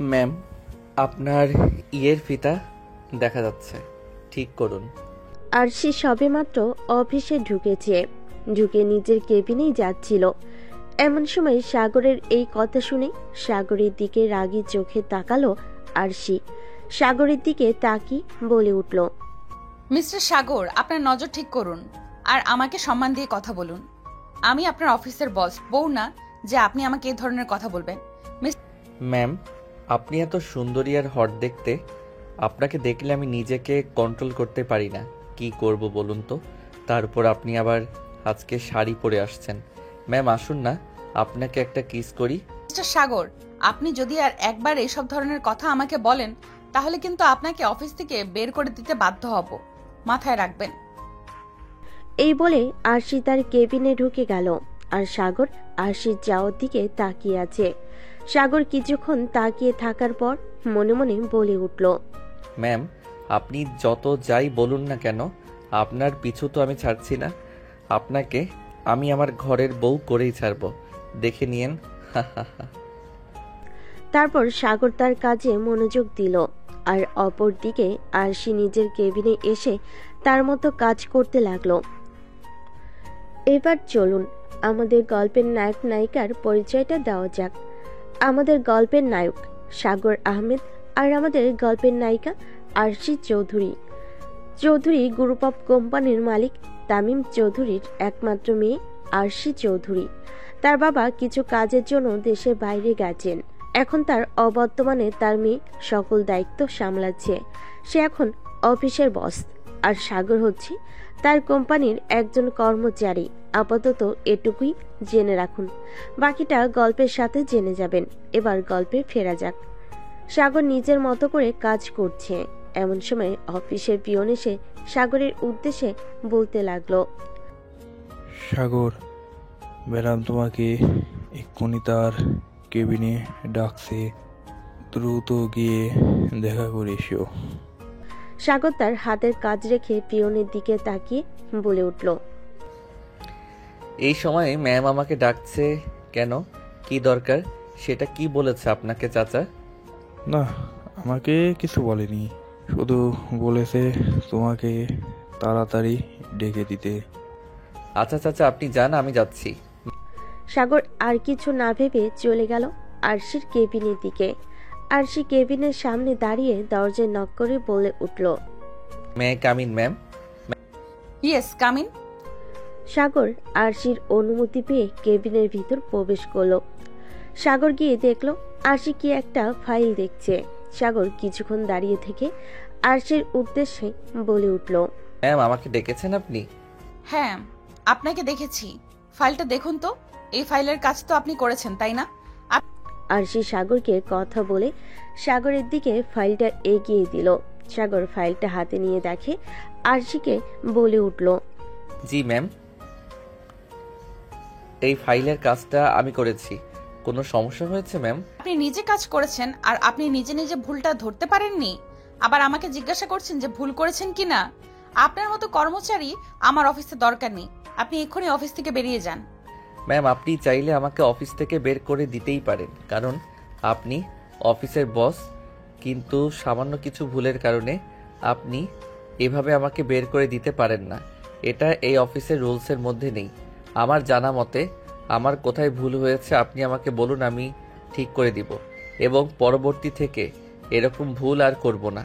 Ma'am, আপনার ইয়ের ফিতা দেখা যাচ্ছে, ঠিক করুন। আরশি সবেমাত্র অফিসে ঢুকে নিজের কেবিনেই যাচ্ছিল। এমন সময় সাগরের এই কথা শুনে সাগরের দিকে রাগী চোখে তাকালো আরশি। সাগরের দিকে তাকিয়ে বলে উঠল, মিস্টার সাগর, আপনার নজর ঠিক করুন আর আমাকে সম্মান দিয়ে কথা বলুন। আমি আপনার অফিসের বস, বউ না যে আপনি আমাকে এই ধরনের কথা বলবেন। ম্যাম, আপনি এত সুন্দরী আর হট দেখতে, আপনাকে দেখলে আমি নিজেকে কন্ট্রোল করতে পারি না। কি করব বলুন তো? তার উপর আপনি আবার আজকে শাড়ি পরে আসছেন। ম্যাম আসুন না, আপনাকে একটা কিস করি। মিস্টার সাগর, আপনি যদি আর একবার এইসব ধরনের কথা আমাকে বলেন তাহলে কিন্তু আপনাকে অফিস থেকে বের করে দিতে বাধ্য হব, মাথায় রাখবেন। এই বলে আরশি তার কেবিনে ঢুকে গেল আর সাগর আরশির যাওয়ার দিকে তাকিয়ে আছে। সাগর কিছুক্ষণ তাকিয়ে থাকার পর মনে মনে বলে উঠল, ম্যাম, আপনি যত যাই বলুন না কেন, আপনার পিছু তো আমি ছাড়ছি না। আপনাকে আমি আমার ঘরের বউ করেই ছাড়ব, দেখে নিয়েন। তারপর সাগর তার কাজে মনোযোগ দিল আর অপর দিকে আরশি নিজের কেবিনে এসে তার মতো কাজ করতে লাগলো। এবার চলুন আমাদের গল্পের নায়ক নায়িকার পরিচয়টা দেওয়া যাক। আমাদের গল্পের নায়ক সাগর আহমেদ আর আমাদের গল্পের নায়িকা আরশি চৌধুরী। চৌধুরী গ্রুপ অফ কোম্পানির মালিক তামিম চৌধুরীর একমাত্র মেয়ে আরশি চৌধুরী। তার বাবা কিছু কাজের জন্য দেশের বাইরে গেছেন। এখন তার অবর্তমানে তার মেয়ে সকল দায়িত্ব সামলাচ্ছে। সে এখন অফিসের বস আর সাগর হচ্ছে তার কোম্পানির একজন কর্মচারী। আপাতত এটুকুই জেনে রাখুন, বাকিটা গল্পের সাথে জেনে যাবেন। এবার গল্পে ফেরা যাক। সাগর নিজের মতো করে কাজ করছে। এমন সময় অফিসের পিয়ন এসে সাগরের উদ্দেশ্যে বলতে লাগলো, সাগর, ম্যাডাম তোমাকে এক্ষুনি তার কেবিনে ডাকছে, দ্রুত গিয়ে দেখা করে এসো। সাগর তার হাতের কাজ রেখে পিয়নের দিকে তাকিয়ে বলে উঠল, এই সময়ে ম্যাম আমাকে ডাকছে কেন? কি দরকার? সেটা কি বলেছে আপনাকে চাচা? না, আমাকে কিছু বলেনি, শুধু বলেছে তোমাকে তাড়াতাড়ি ডেকে দিতে। আচ্ছা চাচা, আপনি যান, আমি যাচ্ছি। সাগর আর কিছু না ভেবে চলে গেল আরশির কেবিনের দিকে। আরশি কেবিনের সামনে দাঁড়িয়ে দরজায় নক করে বলে উঠল, may come in ma'am? Yes, come in. Sagar আরশির অনুমতি পেয়ে কেবিনের ভিতর প্রবেশ করলো। সাগর গিয়ে দেখলো আরশি কি একটা ফাইল দেখছে। সাগর কিছুক্ষণ দাঁড়িয়ে থেকে আরশির উদ্দেশ্যে বলে উঠল, ম্যাম আমাকে ডেকেছেন আপনি? হ্যাঁ, আপনাকে দেখেছি। ফাইলটা দেখুন তো। এই ফাইলের কাজ তো আপনি করেছেন, তাই না? আরশি সাগরকে কথা বলে সাগরের দিকে ফাইলটা এগিয়ে দিল। সাগর ফাইলটা হাতে নিয়ে দেখে আরশিকে বলে উঠল, জি ম্যাম, এই ফাইলের কাজটা আমি করেছি। কোনো সমস্যা হয়েছে ম্যাম? আপনি নিজে কাজ করেছেন আর আপনি নিজে নিজে ভুলটা ধরতে পারেননি, আবার আমাকে জিজ্ঞাসা করছেন যে ভুল করেছেন কিনা। আপনার মতো কর্মচারী আমার অফিসে দরকার নেই। আপনি এক্ষুনি অফিস থেকে বেরিয়ে যান। ম্যাম আপনি চাইলে আমাকে অফিস থেকে বের করে দিতেই পারেন, কারণ আপনি অফিসের বস। কিন্তু সামান্য কিছু ভুলের কারণে আপনি এভাবে আমাকে বের করে দিতে পারেন না। এটা এই অফিসের রুলসের মধ্যে নেই। আমার জানা মতে আমার কোথায় ভুল হয়েছে আপনি আমাকে বলুন, আমি ঠিক করে দিব এবং পরবর্তী থেকে এরকম ভুল আর করব না।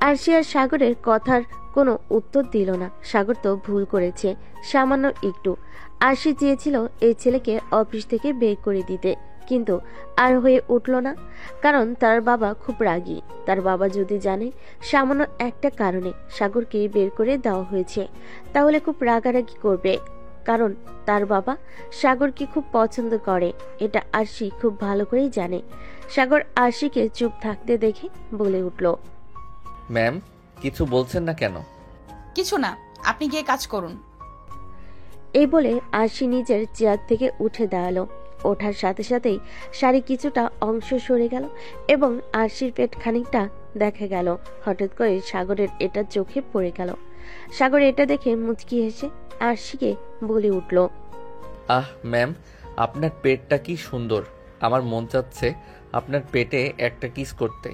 আরশি আর সাগরের কথার কোনো উত্তর দিল না। সাগর তো ভুল করেছে সামান্য একটু। আরশি চেয়েছিল এই ছেলেকে অফিস থেকে বের করে দিতে, কিন্তু আর হয়ে উঠল না, কারণ তার বাবা খুব রাগী। তার বাবা যদি জানে সামান্য একটা কারণে সাগরকে বের করে দেওয়া হয়েছে, তাহলে খুব রাগারাগি করবে, কারণ তার বাবা সাগরকে খুব পছন্দ করে। এটা আরশি খুব ভালো করেই জানে। সাগর আরশিকে চুপ থাকতে দেখে বলে উঠল, ম্যাম কিছু বলছেন না কেন? কিছু না, আপনি গিয়ে কাজ করুন। এই বলে আরশি নিজের চেয়ার থেকে উঠে দাঁড়ালো। ওঠার সাথে সাথেই শাড়ি কিছুটা অংশ সরে গেল এবং আরশির পেট খানিকটা দেখা গেল। হঠাৎ করে সাগরের এটা চোখে পড়ে গেল। সাগর এটা দেখে মুচকি হেসে আরশিকে বলে উঠল, আহ ম্যাম, আপনার পেটটা কি সুন্দর। আমার মন চাচ্ছে আপনার পেটে একটা কিস করতে।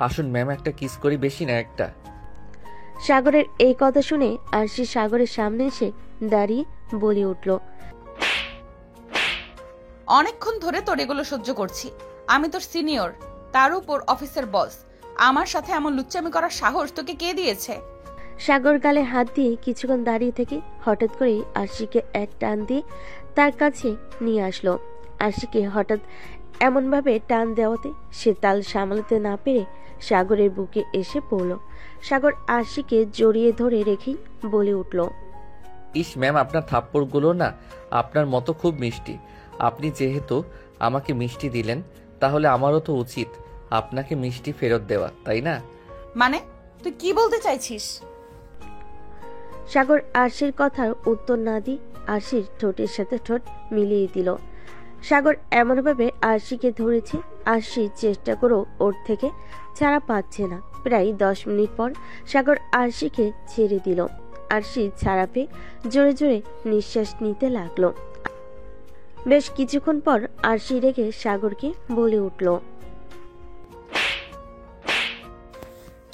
আসুন ম্যাম, একটা কিস করি, বেশি না একটা। সাগরের এই কথা শুনে আরশি সাগরের সামনে এসে দাঁড়িয়ে বলে উঠল, অনেকক্ষণ ধরে তোর এগুলো সহ্য করছি। আমি তোর সিনিয়র, তার উপর অফিসের বস। আমার সাথে এমন লুচ্চামি করার সাহস তোকে কে দিয়েছে? সাগর গালে হাত দিয়ে কিছুক্ষণ দাঁড়িয়ে থেকে হঠাৎ করে আরশিকে এক টান দিয়ে তার কাছে নিয়ে আসলো। আরশিকে হঠাৎ এমনভাবে টান দেওয়াতে সে তাল সামলাতে না পেরে সাগরের বুকে এসে পড়ল। সাগর আরশিকে জড়িয়ে ধরে রেখেই বলে উঠল, ইস ম্যাম, আপনার থাপ্পড়গুলো না আপনার মতো খুব মিষ্টি। আপনি যেহেতু আমাকে মিষ্টি দিলেন, তাহলে আমারও তো উচিত আপনাকে মিষ্টি ফেরত দেওয়া, তাই না? মানে তুই কি বলতে চাইছিস? সাগর আরশির কথার উত্তর না দিয়ে আরশির ঠোঁটের সাথে ঠোঁট মিলিয়ে দিল। সাগর এমনভাবে আরশিকে ধরেছে, আরশি চেষ্টা করেও ওর থেকে ছাড়া পাচ্ছে না। প্রায় 10 মিনিট পর সাগর আরশিকে ছেড়ে দিল। আরশি ছাড়া পেয়ে জোরে জোরে নিঃশ্বাস নিতে লাগলো। বেশ কিছুক্ষণ পর আরশি রেগে সাগরকে বলে উঠল,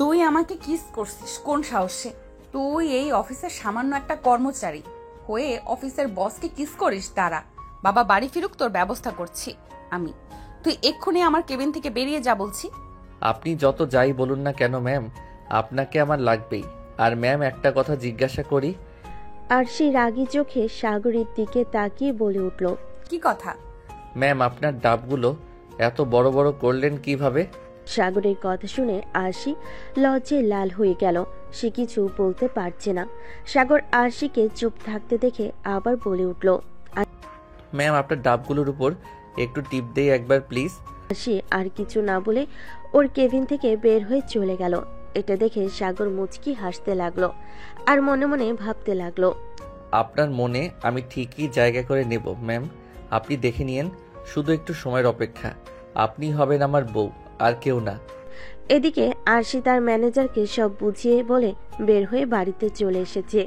তুই আমাকে কিস করছিস কোন সাহসে? তুই এই অফিসের সামান্য একটা কর্মচারী হয়ে অফিসের বসকে কিস করিস? দাঁড়া, বাবা বাড়ি ফিরুক, তোর ব্যবস্থা করছি আমি। তুই এক্ষুনি আমার কেবিন থেকে বেরিয়ে যা বলছি। আপনি যত যাই বলুন না কেন ম্যাম, আপনাকে আমার লাগবেই। আর ম্যাম, একটা কথা জিজ্ঞাসা করি? আরশি রাগী চোখে সাগরের দিকে তাকিয়ে বলে উঠল, কি কথা? ম্যাম, আপনার ডাবগুলো এত বড় বড় করলেন কিভাবে? সাগরের কথা শুনে আরশি লজ্জায় লাল হয়ে গেল। সে কিছু বলতে পারছে না। সাগর আরশিকে চুপ থাকতে দেখে আবার বলে উঠল, ম্যাম, আপনার ডাবগুলোর উপর একটু টিপ দেই একবার প্লিজ। আরশি আর কিছু না বলে ওর কেবিন থেকে বের হয়ে চলে গেল। এটা দেখে সাগর মুচকি হাসতে লাগলো আর মনে মনে ভাবতে লাগলো, আপনার মনে আমি ঠিকই জায়গা করে নেব ম্যাম, আপনি দেখে নিয়েন। শুধু একটু সময়ের অপেক্ষা। আপনি হবেন আমার বউ, আর কেউ না। এদিকে আরশি তার ম্যানেজারকে সব বুঝিয়ে বলে বের হয়ে বাড়িতে চলে এসেছে।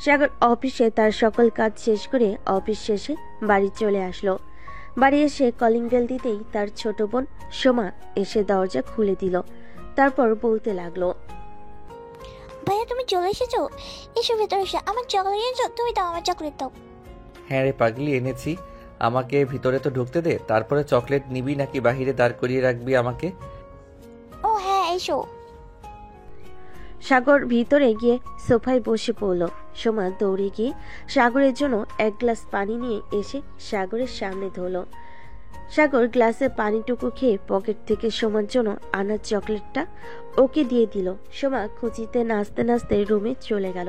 সাগর অফিসে তার সকল কাজ শেষ করে অফিস শেষে বাড়ি চলে আসলো। বাড়ি এসে কলিং বেল দিতেই তার ছোট বোন সোমা এসে দরজা খুলে দিল। তারপর বলতে লাগলো, ভাইয়া তুমি চলে এসেছো? এসো ভেতরে এসো, আমার চকলেট এনেছো? তুমি দাও, আমার চকলেট দাও। হ্যাঁ রে পাগলি, এনেছি। আমাকে ভিতরে তো ঢুকতে দে, তারপরে চকলেট নিবি নাকি বাহিরে দাঁড় করিয়ে রাখবি আমাকে? ও হ্যাঁ এসো। সাগর ভিতরে গিয়ে সোফায় বসে পড়ল। সোমা দৌড়ে গিয়ে সাগরের জন্য এক গ্লাস পানি নিয়ে এসে সাগরের সামনে ধরল। সাগর গ্লাসে পানিটুকু খেয়ে পকেট থেকে সোমার জন্য আনার চকলেটটা ওকে দিয়ে দিল। সোমা খুঁচিতে নাচতে নাচতে রুমে চলে গেল।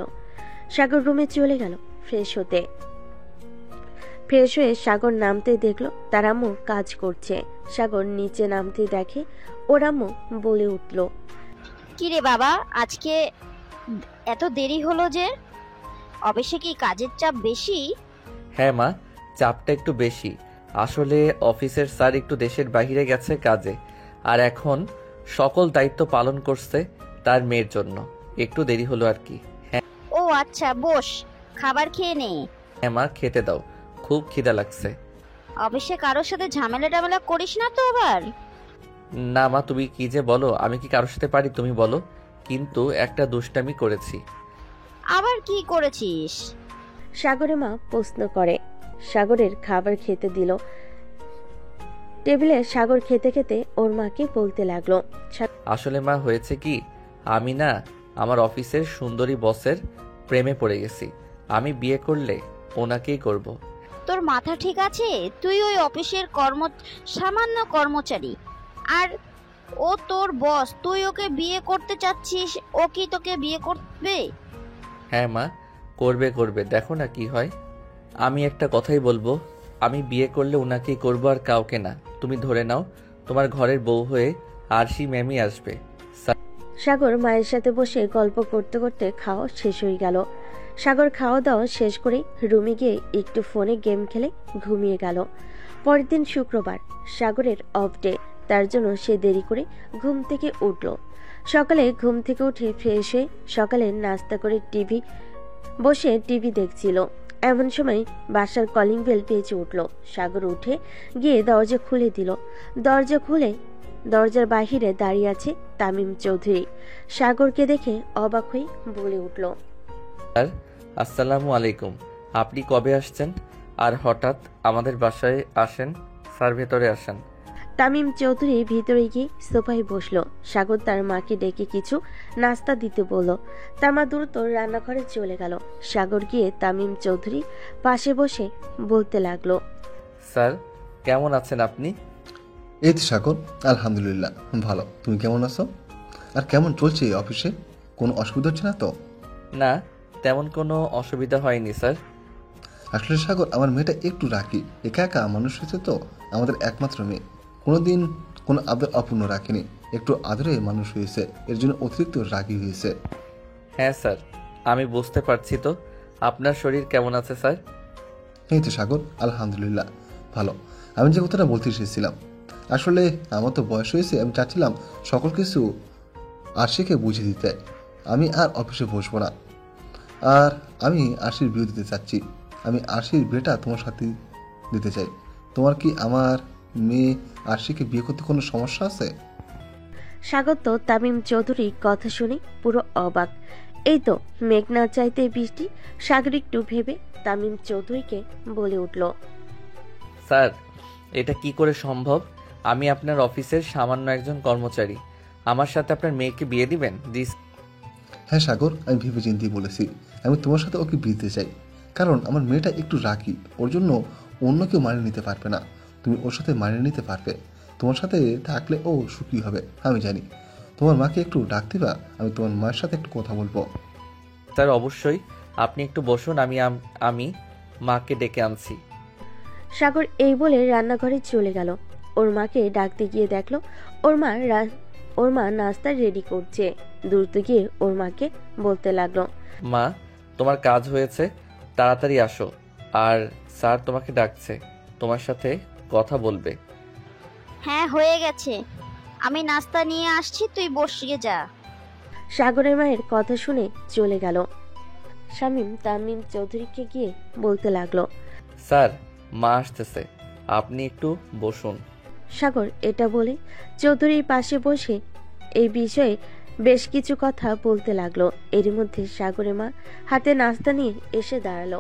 সাগর রুমে চলে গেল ফ্রেশ হতে। ফ্রেশ হয়ে সাগর নামতে দেখলো তার আম্মু কাজ করছে। সাগর নিচে নামতে দেখে ওর আম্মু বলে উঠল, কি রে বাবা, আজকে এত দেরি হলো যে? অফিসে কি কাজের চাপ বেশি? হ্যাঁ মা, চাপটা একটু বেশি। আসলে অফিসের স্যার একটু দেশের বাইরে গেছে কাজে, আর এখন সকল দায়িত্ব পালন করছে তার মেয়ের জন্য। একটু দেরি হলো আর কি। ও আচ্ছা, বস, খাবার খেয়ে নে। হ্যাঁ মা, খেতে দাও, খুব খিদা লাগছে। অফিসে কারোর সাথে ঝামেলা টামেলা করিস না তো আবার? না মা, তুমি কি যে বলো, আমি কি কারোর সাথে পারি তুমি বলো? কিন্তু একটা দুষ্টামি করেছি। আবার কি করেছিস? সাগরের মা প্রশ্ন করে। সাগরের খাবার খেতে দিল। টেবিলে সাগর খেতে খেতে ওর মাকে বলতে লাগলো, আসলে মা, হয়েছে কি, আমি না আমার অফিসের সুন্দরী বসের প্রেমে পড়ে গেছি। আমি বিয়ে করলে ওনাকেই করব। তোর মাথা ঠিক আছে? তুই ওই অফিসের সামান্য কর্মচারী, আর ও তোর বস। তুই ওকে বিয়ে করতে চাচ্ছিস, ও কি তোকে বিয়ে করবে? হ্যাঁ মা, করবে করবে, দেখো না কি হয়। আমি একটা কথাই বলবো, আমি বিয়ে করলে ওনাকেই করবো আর কাউকে না। তুমি ধরে নাও তোমার ঘরের বউ হয়ে আরশি ম্যামই আসবে। সাগর মায়ের সাথে বসে গল্প করতে করতে খাওয়া শেষ হয়ে গেল। সাগর খাওয়া দাওয়া শেষ করে রুমে গিয়ে একটু ফোনে গেম খেলে ঘুমিয়ে গেল। পরের দিন শুক্রবার, সাগরের অফ ডে, তার জন্য সে দেরি করে ঘুম থেকে উঠল। সকালে ঘুম থেকে উঠে ফ্রেশ হয়ে সকালে নাস্তা করে বসে টিভি দেখছিল। এমন সময় বাসার কলিং বেল বেজে উঠল। সাগর উঠে গিয়ে দরজা খুলে দিল। দরজা খুলে দরজার বাহিরে দাঁড়িয়ে আছে তামিম চৌধুরী। সাগরকে দেখে অবাক হয়ে বলে উঠল, স্যার আসসালামু আলাইকুম। আপনি কবে আসছেন আর হঠাৎ আমাদের বাসায় আসেন? স্যার ভেতরে আসেন। তামিম চৌধুরী ভিতরে গিয়ে সোফায় বসলো। সাগর তার মাকে ডেকে কিছু নাস্তা দিতে বলল। তার মা দ্রুত রান্নাঘরে চলে গেল। সাগর গিয়ে তামিম চৌধুরী পাশে বসে বলতে লাগলো, স্যার কেমন আছেন আপনি? এই তো সাগর, আলহামদুলিল্লাহ ভালো। তুমি কেমন আছো? আর কেমন চলছে অফিসে? কোনো অসুবিধা হচ্ছে না তো? না, তেমন কোনো অসুবিধা হয়নি স্যার। আসলে সাগর, আমার মেয়েটা একটু রাখি, একা একা মানুষ হয়েছে তো, আমাদের একমাত্র মেয়ে। কোনোদিন কোনো আদর অপূর্ণ রাখেনি, একটু আদরে মানুষ হয়েছে, এর জন্য অতিরিক্ত রাগী হয়েছে। হ্যাঁ স্যার, আমি বুঝতে পারছি। তো আপনার শরীর কেমন আছে স্যার? এই তো সাগর, আলহামদুলিল্লাহ ভালো। আমি যে কথাটা বলতে এসেছিলাম, আসলে আমার তো বয়স হয়েছে, আমি চাচ্ছিলাম সকল কিছু আরশিকে বুঝিয়ে দিতে। আমি আর অফিসে বসবো না, আর আমি আরশির বিয়ে দিতে চাচ্ছি। আমি আরশির বিয়েটা তোমার সাথে দিতে চাই। তোমার কি আমার মেয়ে আরশিকে বিয়ে করতে কোনো সমস্যা আছে? সাগর তো তামিম চৌধুরী কথা শুনে পুরো অবাক। এই তো মেঘনা চাইতে বৃষ্টি। সাগর একটু ভেবে তামিম চৌধুরীকে বলে উঠল, স্যার এটা কি করে সম্ভব? আমি আপনার অফিসের সামান্য একজন কর্মচারী, আমার সাথে আপনার মেয়েকে বিয়ে দিবেন? দিস হ্যাঁ সাগর, আমি ভেবে চিন্তেই বলেছি। আমি তোমার সাথে ওকে বিয়ে দিতে চাই, কারণ আমার মেয়েটা একটু রাগী, ওর জন্য অন্য কেউ মানিয়ে নিতে পারবে না। তুমি ওর সাথে মানিয়ে নিতে পারবে, তোমার সাথে থাকলে ও সুখী হবে আমি জানি। তোমার মাকে একটু ডাক দিবা, আমি তোমার মায়ের সাথে একটু কথা বলবো। স্যার অবশ্যই, আপনি একটু বসুন, আমি মাকে ডেকে আনছি। সাগর এই বলে রান্নাঘরে চলে গেল। ওর মাকে ডাকতে গিয়ে দেখলো ওর মা নাস্তা রেডি করছে। দ্রুত গিয়ে ওর মাকে বলতে লাগলো, মা তোমার কাজ হয়েছে, তাড়াতাড়ি আসো, আর স্যার তোমাকে ডাকছে, তোমার সাথে কথা বলবে। হ্যাঁ হয়ে গেছে, আমি নাস্তা নিয়ে আসছি, তুই বসিয়ে যা। সাগরের মায়ের কথা শুনে চলে গেল। শামীম তামিম চৌধুরীকে গিয়ে বলতে লাগলো, স্যার মা আসতেছে, আপনি একটু বসুন। সাগর এটা বলে চৌধুরীর পাশে বসে এই বিষয়ে বেশ কিছু কথা বলতে লাগলো। এর মধ্যে সাগরের মা হাতে নাস্তা নিয়ে এসে দাঁড়ালো।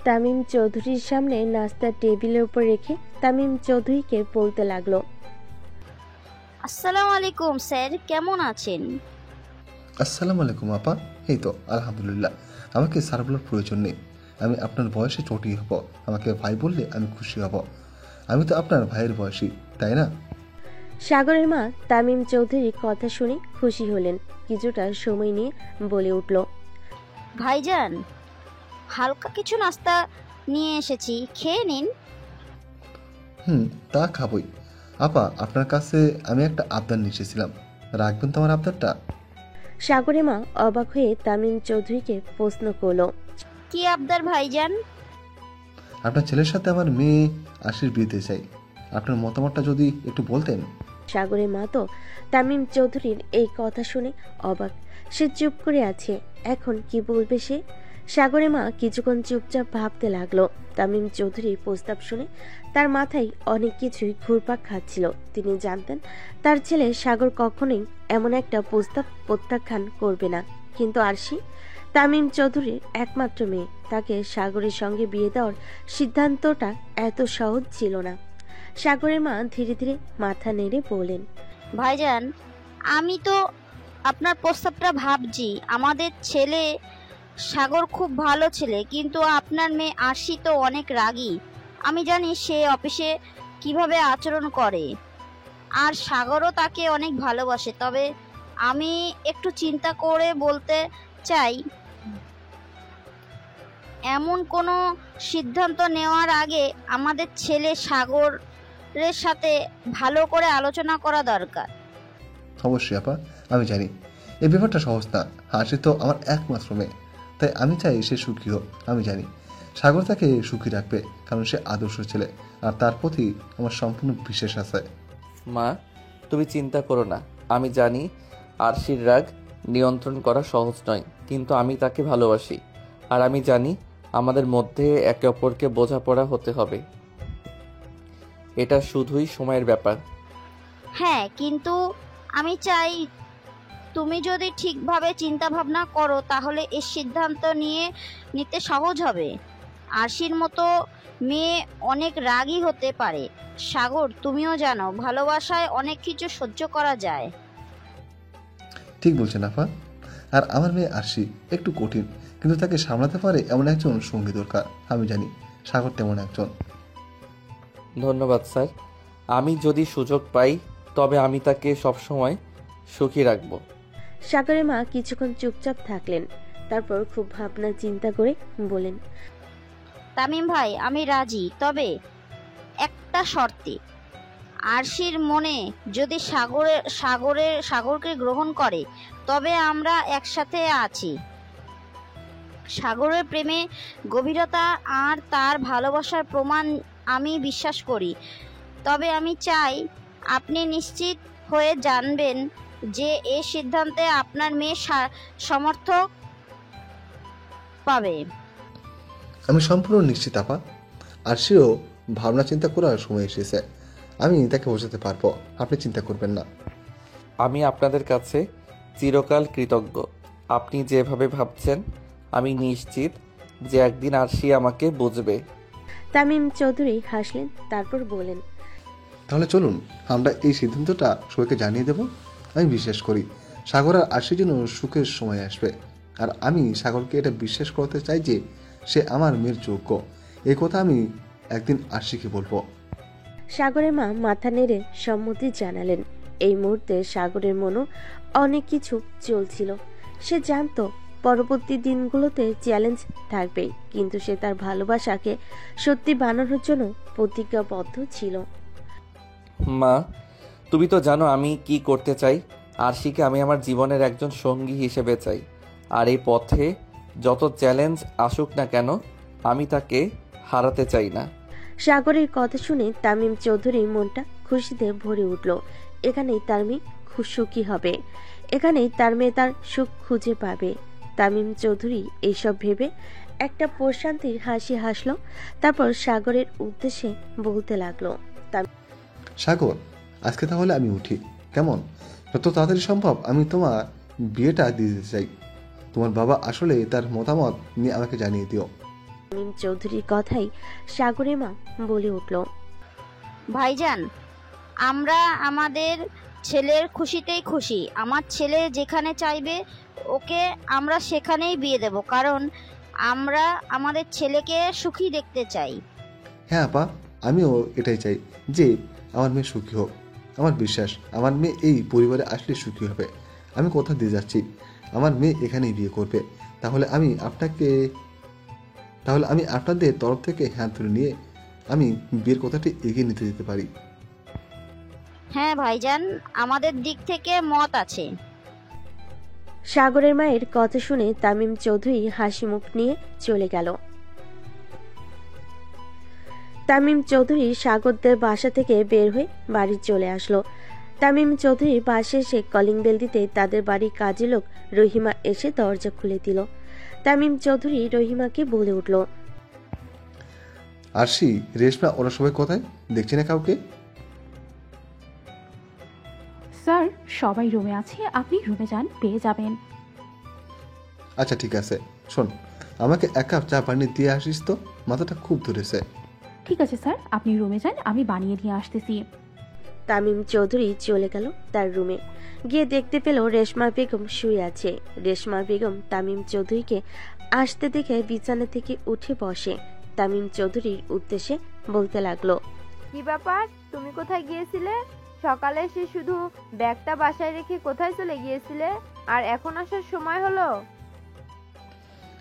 তামিম চৌধুরীর সামনে নাস্তা টেবিলের উপর রেখে তামিম চৌধুরীকে বলতে লাগলো, আসসালামু আলাইকুম স্যার, কেমন আছেন? আসসালামু আলাইকুম আপা। এই তো আলহামদুলিল্লাহ। আমাকে স্যার বলার প্রয়োজন নেই, আমি আপনার বয়সে চটি হব। আমাকে ভাই বললে আমি খুশি হব। আমি তো আপনার ভাইয়ের বয়সী, তাই না? সাগরের মা তামিম চৌধুরীর কথা শুনে খুশি হলেন। কিছুটা সময় নিয়ে বলে উঠল, ভাইজান, হালকা কিছু নাস্তা নিয়ে এসেছি, খেয়ে নিন। তা খাবই। আপা, আপনার কাছে আমি একটা আবদার নিয়ে এসেছিলাম, রাখবেন তো আমার আবদারটা? সাগরের মা অবাক হয়ে তামিম চৌধুরীকে প্রশ্ন করলো, কি আবদার ভাইজান? আপনার ছেলের সাথে আমার মেয়ে আশির বিয়েতে চাই, আপনার মতামতটা যদি একটু বলতেন। সাগরের মা তো তামিম চৌধুরীর এই কথা শুনে অবাক। সে চুপ করে আছে, এখন কি বলবে সে। সাগরের মা কিছুক্ষণ চুপচাপ ভাবতে লাগলো। তামিম চৌধুরীর প্রস্তাব শুনে তার মাথায় অনেক কিছুই ঘুরপাক খাচ্ছিল। তিনি জানতেন তার ছেলে সাগর কখনোই এমন একটা প্রস্তাব প্রত্যাখ্যান করবে না। কিন্তু আরশি তামিম চৌধুরীর একমাত্র মেয়ে, তাকে সাগরের সঙ্গে বিয়ে দেওয়ার সিদ্ধান্তটা এত সহজ ছিল না। সাগরের মা ধীরে ধীরে মাথা নেড়ে বলেন, ভাইজান, আমি তো আপনার প্রস্তাবটা ভাবছি। আমাদের ছেলে সাগর খুব ভালো ছেলে, কিন্তু আপনার মেয়ে আরশি তো অনেক রাগী। আমি জানি সে অফিসে কিভাবে আচরণ করে, আর সাগরও তাকে অনেক ভালোবাসে। তবে আমি একটু চিন্তা করে বলতে চাই, এমন কোনো সিদ্ধান্ত নেওয়ার আগে আমাদের ছেলে সাগরের সাথে ভালো করে আলোচনা করা দরকার। অবশ্যই আপা, আমি জানি এই ব্যাপারটা সহজ না। হাসি তো আমার একমাত্র মেয়ে, তাই আমি চাই সে সুখী হোক। আমি জানি সাগর তাকে সুখী রাখবে, কারণ সে আদর্শ ছেলে, আর তার প্রতি আমার সম্পূর্ণ বিশ্বাস আছে। মা তুমি চিন্তা করো না, আমি জানি আরশির রাগ নিয়ন্ত্রণ করা সহজ নয়, কিন্তু আমি তাকে ভালোবাসি। আর আমি জানি আমাদের মধ্যে একে অপরকে বোঝাপড়া হতে হবে। এটা শুধুই সময়ের ব্যাপার। হ্যাঁ, কিন্তু আমি চাই তুমি যদি ঠিকভাবে চিন্তা ভাবনা করো তাহলে এই সিদ্ধান্ত নিতে সহজ হবে। আরশির মতো মেয়ে অনেক রাগী হতে পারে। সাগর, তুমিও জানো ভালোবাসায় অনেক কিছু সহ্য করা যায়। ঠিক বলছেন আফা। আর আমার মেয়ে আরশি একটু কঠিন, কিন্তু তাকে সামলাতে পারে এমন একজন সঙ্গী দরকার। আমি জানি সাগর তেমন একজন। ধন্যবাদ স্যার। আমি যদি সুযোগ পাই তবে আমি তাকে সবসময় সুখী রাখব। সাগরের মা কিছুক্ষণ চুপচাপ থাকলেন, তারপর খুব ভাবনা চিন্তা করে বলেন, তামিম ভাই, আমি রাজি, তবে একটা শর্তে। আরশির মনে যদি সাগরকে গ্রহণ করে তবে আমরা একসাথে আছি। সাগরের প্রেমে গভীরতা আর তার ভালোবাসার প্রমাণ আমি বিশ্বাস করি। তবে আমি চাই আপনি নিশ্চিত হয়ে জানবেন যে এই সিদ্ধান্তে আপনার মেয়ে সমর্থক পাবে। আমি সম্পূর্ণ নিশ্চিত আপা। আরশিও ভাবনা চিন্তা করার সময় এসেছে। আমি তাকে বোঝাতে পারবো, আপনি চিন্তা করবেন না। আমি আপনাদের কাছে চিরকাল কৃতজ্ঞ। আপনি যেভাবে ভাবছেন আমি নিশ্চিত যে একদিন আরশি আমাকে বুঝবে। তামিম চৌধুরী হাসলেন, তারপর বলেন, তাহলে চলুন আমরা এই সিদ্ধান্তটা সবাইকে জানিয়ে দেব। আমি বিশ্বাস করি সাগর আর আরশির জন্য সুখের সময় আসবে। আর আমি সাগরকে এটা বিশ্বাস করতে চাই যে সে আমার মেয়ের যোগ্য। এই কথা আমি একদিন আরশিকে বলবো। সাগরের মা মাথা নেড়ে সম্মতি জানালেন। এই মুহূর্তে সাগরের মনও অনেক কিছু চলছিল। সে জানতো পরবর্তী দিনগুলোতে চ্যালেঞ্জ থাকবে, কিন্তু সে তার ভালোবাসাকে সত্যি বানানোর জন্য প্রতিজ্ঞাবদ্ধ ছিল। মা, তুমি তো জানো আমি কি করতে চাই। আরশিকে আমি আমার জীবনের একজন সঙ্গী হিসেবে চাই। আর এই পথে যত চ্যালেঞ্জ আসুক না কেন আমি তাকে হারাতে চাই না। সাগরের কথা শুনে তামিম চৌধুরীর মনটা খুশিতে ভরে উঠল। এখানেই তার মেয়ে সুখী হবে, এখানেই তার মেয়ে তার সুখ খুঁজে পাবে। তামিম চৌধুরী এইসব ভেবে একটা প্রশান্তির হাসি হাসলো, তারপর সাগরের উদ্দেশ্যে বলতে লাগলো, সাগর, আজকে তাহলে আমি উঠি, কেমন? যত তাড়াতাড়ি সম্ভব আমি তোমার বিয়েটা দিয়ে দিতে চাই। তোমার বাবা আসলে তার মতামত নিয়ে আমাকে জানিয়ে দিও। তামিম চৌধুরীর কথাই সাগরের মা বলে উঠল, ভাইজান, আমরা আমাদের ছেলের খুশিতেই খুশি। আমার ছেলে যেখানে চাইবে ওকে আমরা সেখানেই বিয়ে দেব, কারণ আমরা আমাদের ছেলেকে সুখী দেখতে চাই। হ্যাঁ আপা, আমিও এটাই চাই যে আমার মেয়ে সুখী হোক। আমার বিশ্বাস আমার মেয়ে এই পরিবারে আসলে সুখী হবে। আমি কথা দিয়ে যাচ্ছি, আমার মেয়ে এখানেই বিয়ে করবে। তাহলে আমি আপনাদের তরফ থেকে হ্যাঁ ধরে নিয়ে আমি বিয়ের কথাটি এগিয়ে নিতে যেতে পারি। হ্যাঁ ভাইজান, আমাদের দিক থেকে মত আছে। সাগরের মায়ের কথা শুনে তামিম চৌধুরী হাসি মুখ নিয়ে চলে গেল। তামিম চৌধুরী সাগরদের বাসা থেকে বের হয়ে বাড়ি চলে আসলো। তামিম চৌধুরী বাসে এসে কলিং বেল দিতে তাদের বাড়ির কাজের লোক রহিমা এসে দরজা খুলে দিল। তামিম চৌধুরী রহিমাকে বলে উঠল, আরশি, রেশমা, ওরা সবাই কোথায়? দেখছি না কাউকে। স্যার, সবাই রুমে আছে, আপনি রুমে যান, পেয়ে যাবেন। আচ্ছা ঠিক আছে, শোন, আমাকে এক কাপ চা বানিয়ে দিয়ে আসিস তো, মাথাটা খুব ধরেছে। ঠিক আছে স্যার, আপনি রুমে যান, আমি বানিয়ে দিয়ে আসতেছি। তামিম চৌধুরী চলে গেল তার রুমে। গিয়ে দেখতে পেল রেশমা বেগম শুয়ে আছে। রেশমা বেগম তামিম চৌধুরীকে আসতে দেখে বিছানা থেকে উঠে বসে। তামিম চৌধুরীর উদ্দেশ্যে বলতে লাগলো, কি ব্যাপার, তুমি কোথায় গিয়েছিলে? সকালে এসে শুধু ব্যাগটা বাসায় রেখে কোথায় চলে গিয়েছিলে, আর এখন আসার সময় হলো?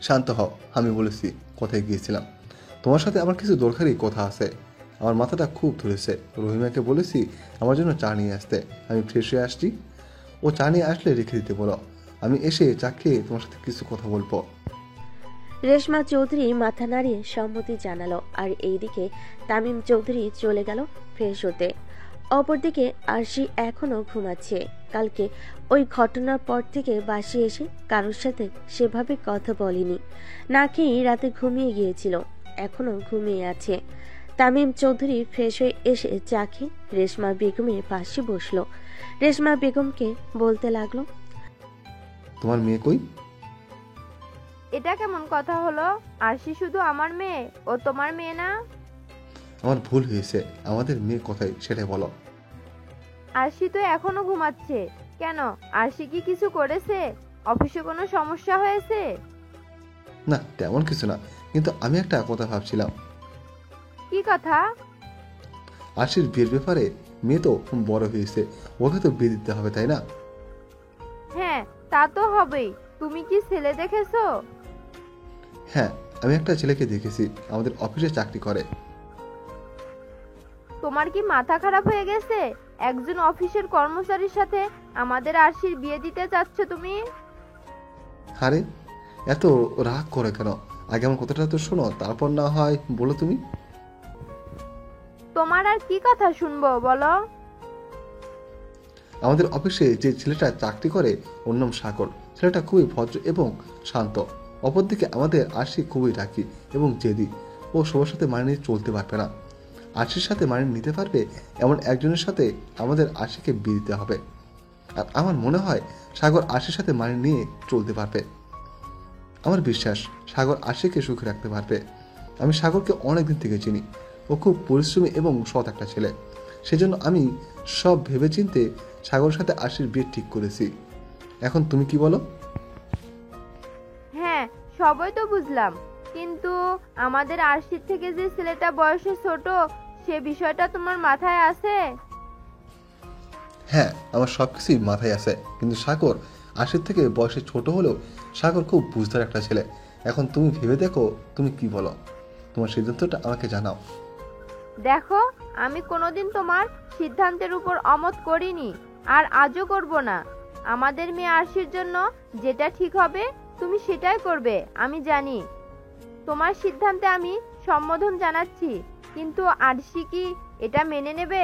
শান্ত হও, আমি বলেছি কোথায় গিয়েছিলাম। তোমার সাথে আমার কিছু দরকারি কথা আছে। আমার মাথাটা খুব ধরেছে। রহিমাকে বলেছি আমার জন্য চা নিয়ে আসতে। আমি ফ্রেশ হয়ে আসছি, ও চা নিয়ে আসলে রেখে দিতে বলো। আমি এসে চা খেয়ে তোমার সাথে কিছু কথা বলবো। রেশমা চৌধুরী মাথা নাড়িয়ে সম্মতি জানালো। আর এইদিকে তামিম চৌধুরী চলে গেল ফ্রেশ হতে। অপরদিকে আরশি এখনো ঘুমাচ্ছে। কালকে ওই ঘটনার পর থেকে বাসে এসে কারোর সাথে সেভাবে কথা বলেনি, না খেয়েই রাতে ঘুমিয়ে গিয়েছিল, এখনো ঘুমিয়ে আছে। তামিম চৌধুরী ফ্রেশ হয়ে এসে চা খেয়ে রেশমা বেগমের পাশে বসলো। রেশমা বেগমকে বলতে লাগলো, তোমার মেয়ে কই? এটা কেমন কথা হলো? আরশি শুধু আমার মেয়ে, ও তোমার মেয়ে না? আমার ভুল হয়েছে, আমাদের মেয়ে কোথায় সেটাই বলো। আরশি তো এখনো ঘুমাচ্ছে। কেন, আরশি কি কিছু করেছে? অফিসে কোনো সমস্যা হয়েছে? না তেমন কিছু না, কিন্তু আমি একটা কথা ভাবছিলাম। কি কথা? আশির বিয়ের ব্যাপারে। মেয়ে তো বড় হয়েছে, ওকে তো বিয়ে দিতে হবে, তাই না? হ্যাঁ, তা তো হবেই। তুমি কি ছেলে দেখেছো? হ্যাঁ, আমি একটা ছেলেকে দেখেছি, আমাদের অফিসে চাকরি করে। তোমার কি মাথা খারাপ হয়ে গেছে? একজন অফিসের কর্মচারীর সাথে আমাদের আরশির বিয়ে দিতে চাচ্ছ তুমি? আরে এত রাগ করে কেন? আগে আমার কথাটা তো শোনো, তারপর না হয় বলো তুমি। তোমার আর কি কথা শুনবো বলো? আমাদের অফিসে যে ছেলেটা চাকরি করে ওর নাম সাগর। ছেলেটা খুবই ভদ্র এবং শান্ত। অপরদিকে আমাদের আশি খুবই রাগী এবং জেদি। ও সবার সাথে মানিয়ে নিয়ে চলতে পারবে না। আশির সাথে মানিয়ে নিতে পারবে এমন একজনের সাথে আমাদের আশিকে বিয়ে দিতে হবে। আর আমার মনে হয় সাগর আশির সাথে মানিয়ে নিয়ে চলতে পারবে। আমার বিশ্বাস সাগর আশিকে সুখে রাখতে পারবে। আমি সাগরকে অনেকদিন থেকে চিনি। ও খুব পরিশ্রমী এবং সৎ একটা ছেলে। সেজন্য আমি সব ভেবেচিন্তে সাগরের সাথে আশির বিয়ে ঠিক করেছি। এখন তুমি কি বলো? হ্যাঁ, সবই তো বুঝলাম, কিন্তু আমাদের আরশির থেকে যে ছেলেটা বয়সে ছোট, সে বিষয়টা তোমার মাথায় আছে? হ্যাঁ, আমার সবকিছুই মাথায় আছে, কিন্তু সাগর আশির থেকে বয়সে ছোট হলেও সাগর খুব বুঝদার একটা ছেলে। এখন তুমি ভেবে দেখো, তুমি কি বলো? তোমার সিদ্ধান্তটা আমাকে জানাও। দেখো, আমি কোনোদিন তোমার সিদ্ধান্তের উপর অমত করিনি, আর আজও করব না। আমাদের মেয়ে আরশির জন্য যেটা ঠিক হবে তুমি সেটাই করবে, আমি জানি। তোমার সিদ্ধান্তে আমি সম্বোধন জানাচ্ছি, কিন্তু আরশি কি এটা মেনে নেবে?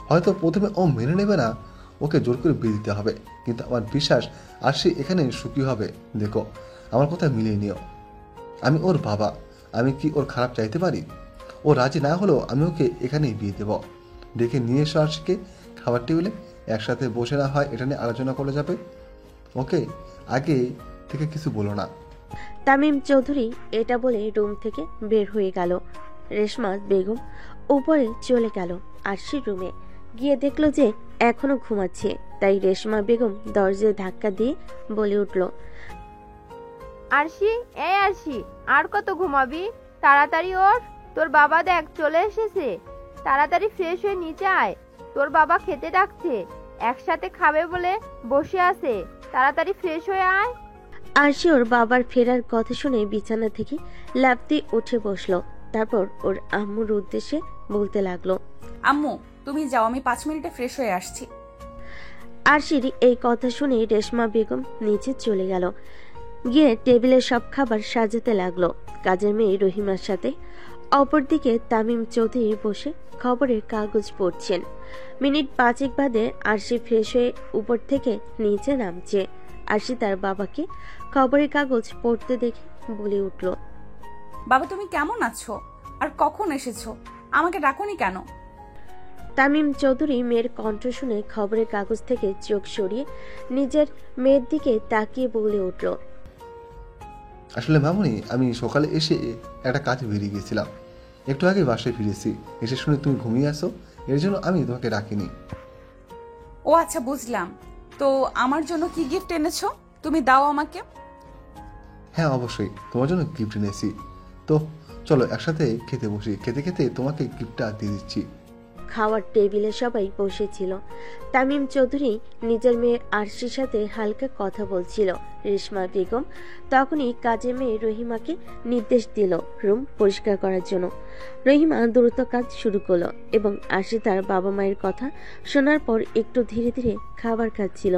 হয়তো প্রথমে ও মেনে নেবে না, ওকে জোর করে বিয়ে দিতে হবে, কিন্তু আমার বিশ্বাস আশি এখানে সুখী হবে। দেখো, আমার কথা মিলিয়ে নিও। আমি ওর বাবা, আমি কি ওর খারাপ চাইতে পারি? ও রাজি না হলেও আমি ওকে এখানেই বিয়ে দেব। ডেকে নিয়ে এসো আশিকে খাবার টেবিলে, একসাথে বসে না হয় এটা নিয়ে আলোচনা করা যাবে। ওকে আগে থেকে কিছু বলো না। তামিম চৌধুরী এটা বলে রুম থেকে বের হয়ে গেল। রেশমা বেগম উপরে চলে গেল আরশির রুমে। গিয়ে দেখলো যে এখনো ঘুমাচ্ছে, তাই রেশমা বেগম দরজায় ধাক্কা দিয়ে বলে উঠল, আরশি, এই আরশি, আর কত ঘুমাবি? তাড়াতাড়ি ওঠ, তোর বাবা দেখ চলে এসেছে। তাড়াতাড়ি ফ্রেশ হয়ে নিচে আয়, তোর বাবা খেতে ডাকছে, একসাথে খাবে বলে বসে আছে। তাড়াতাড়ি ফ্রেশ হয়ে আয়। আরশি ওর বাবার ফেরার কথা শুনে বিছানা থেকে লাফতে উঠে বসলো। তারপর ওর আম্মুর উদ্দেশ্যে বলতে লাগলো, আম্মু তুমি যাও, আমি 5 মিনিটে ফ্রেশ হয়ে আসছি। আরশির এই কথা শুনে রেশমা বেগম নিচে চলে গেল। গিয়ে টেবিলে সব খাবার সাজাতে লাগলো কাজের মেয়ে রহিমার সাথে। অপরদিকে তামিম চৌধুরী বসে খবরের কাগজ পড়ছেন। মিনিট 5 বাদে আরশি ফ্রেশ হয়ে উপর থেকে নিচে নামছে। আরশি তার বাবাকে খবরের কাগজ পড়তে দেখে বলে উঠল, বাবা তুমি কেমন আছো? আর কখন এসেছো? আমাকে ডাকোনি কেন? তামিম চৌধুরী মেয়ের কণ্ঠ শুনে খবরের কাগজ থেকে চোখ সরিয়ে নিজের মেয়ের দিকে তাকিয়ে বলে উঠল, আসলে মামুনি, আমি সকালে এসে একটা কাজে বেরিয়ে গেছিলাম, একটু আগে বাসায় ফিরেছি। এসে শুনে তুমি ঘুমিয়ে আসো, এর জন্য আমি তোমাকে ডাকিনি। ও আচ্ছা, বুঝলাম। তো আমার জন্য কি গিফট এনেছো? তুমি দাও আমাকে। হ্যাঁ অবশ্যই, তোমার জন্য গিফট এনেছি। তো চলো একসাথে খেতে বসি, খেতে খেতে তোমাকে গিফটটা দিয়ে দিচ্ছি। খাওয়ার টেবিলে সবাই বসেছিল। তামিম চৌধুরী নিজের মেয়ে আরশির সাথে হালকা কথা বলছিল। রেশমা বেগম তখনই কাজের মেয়ে রহিমাকে নির্দেশ দিল রুম পরিষ্কার করার জন্য। রহিমা দ্রুত কাজ শুরু করলো এবং আরশি তার বাবা মায়ের কথা শোনার পর একটু ধীরে ধীরে খাবার খাচ্ছিল।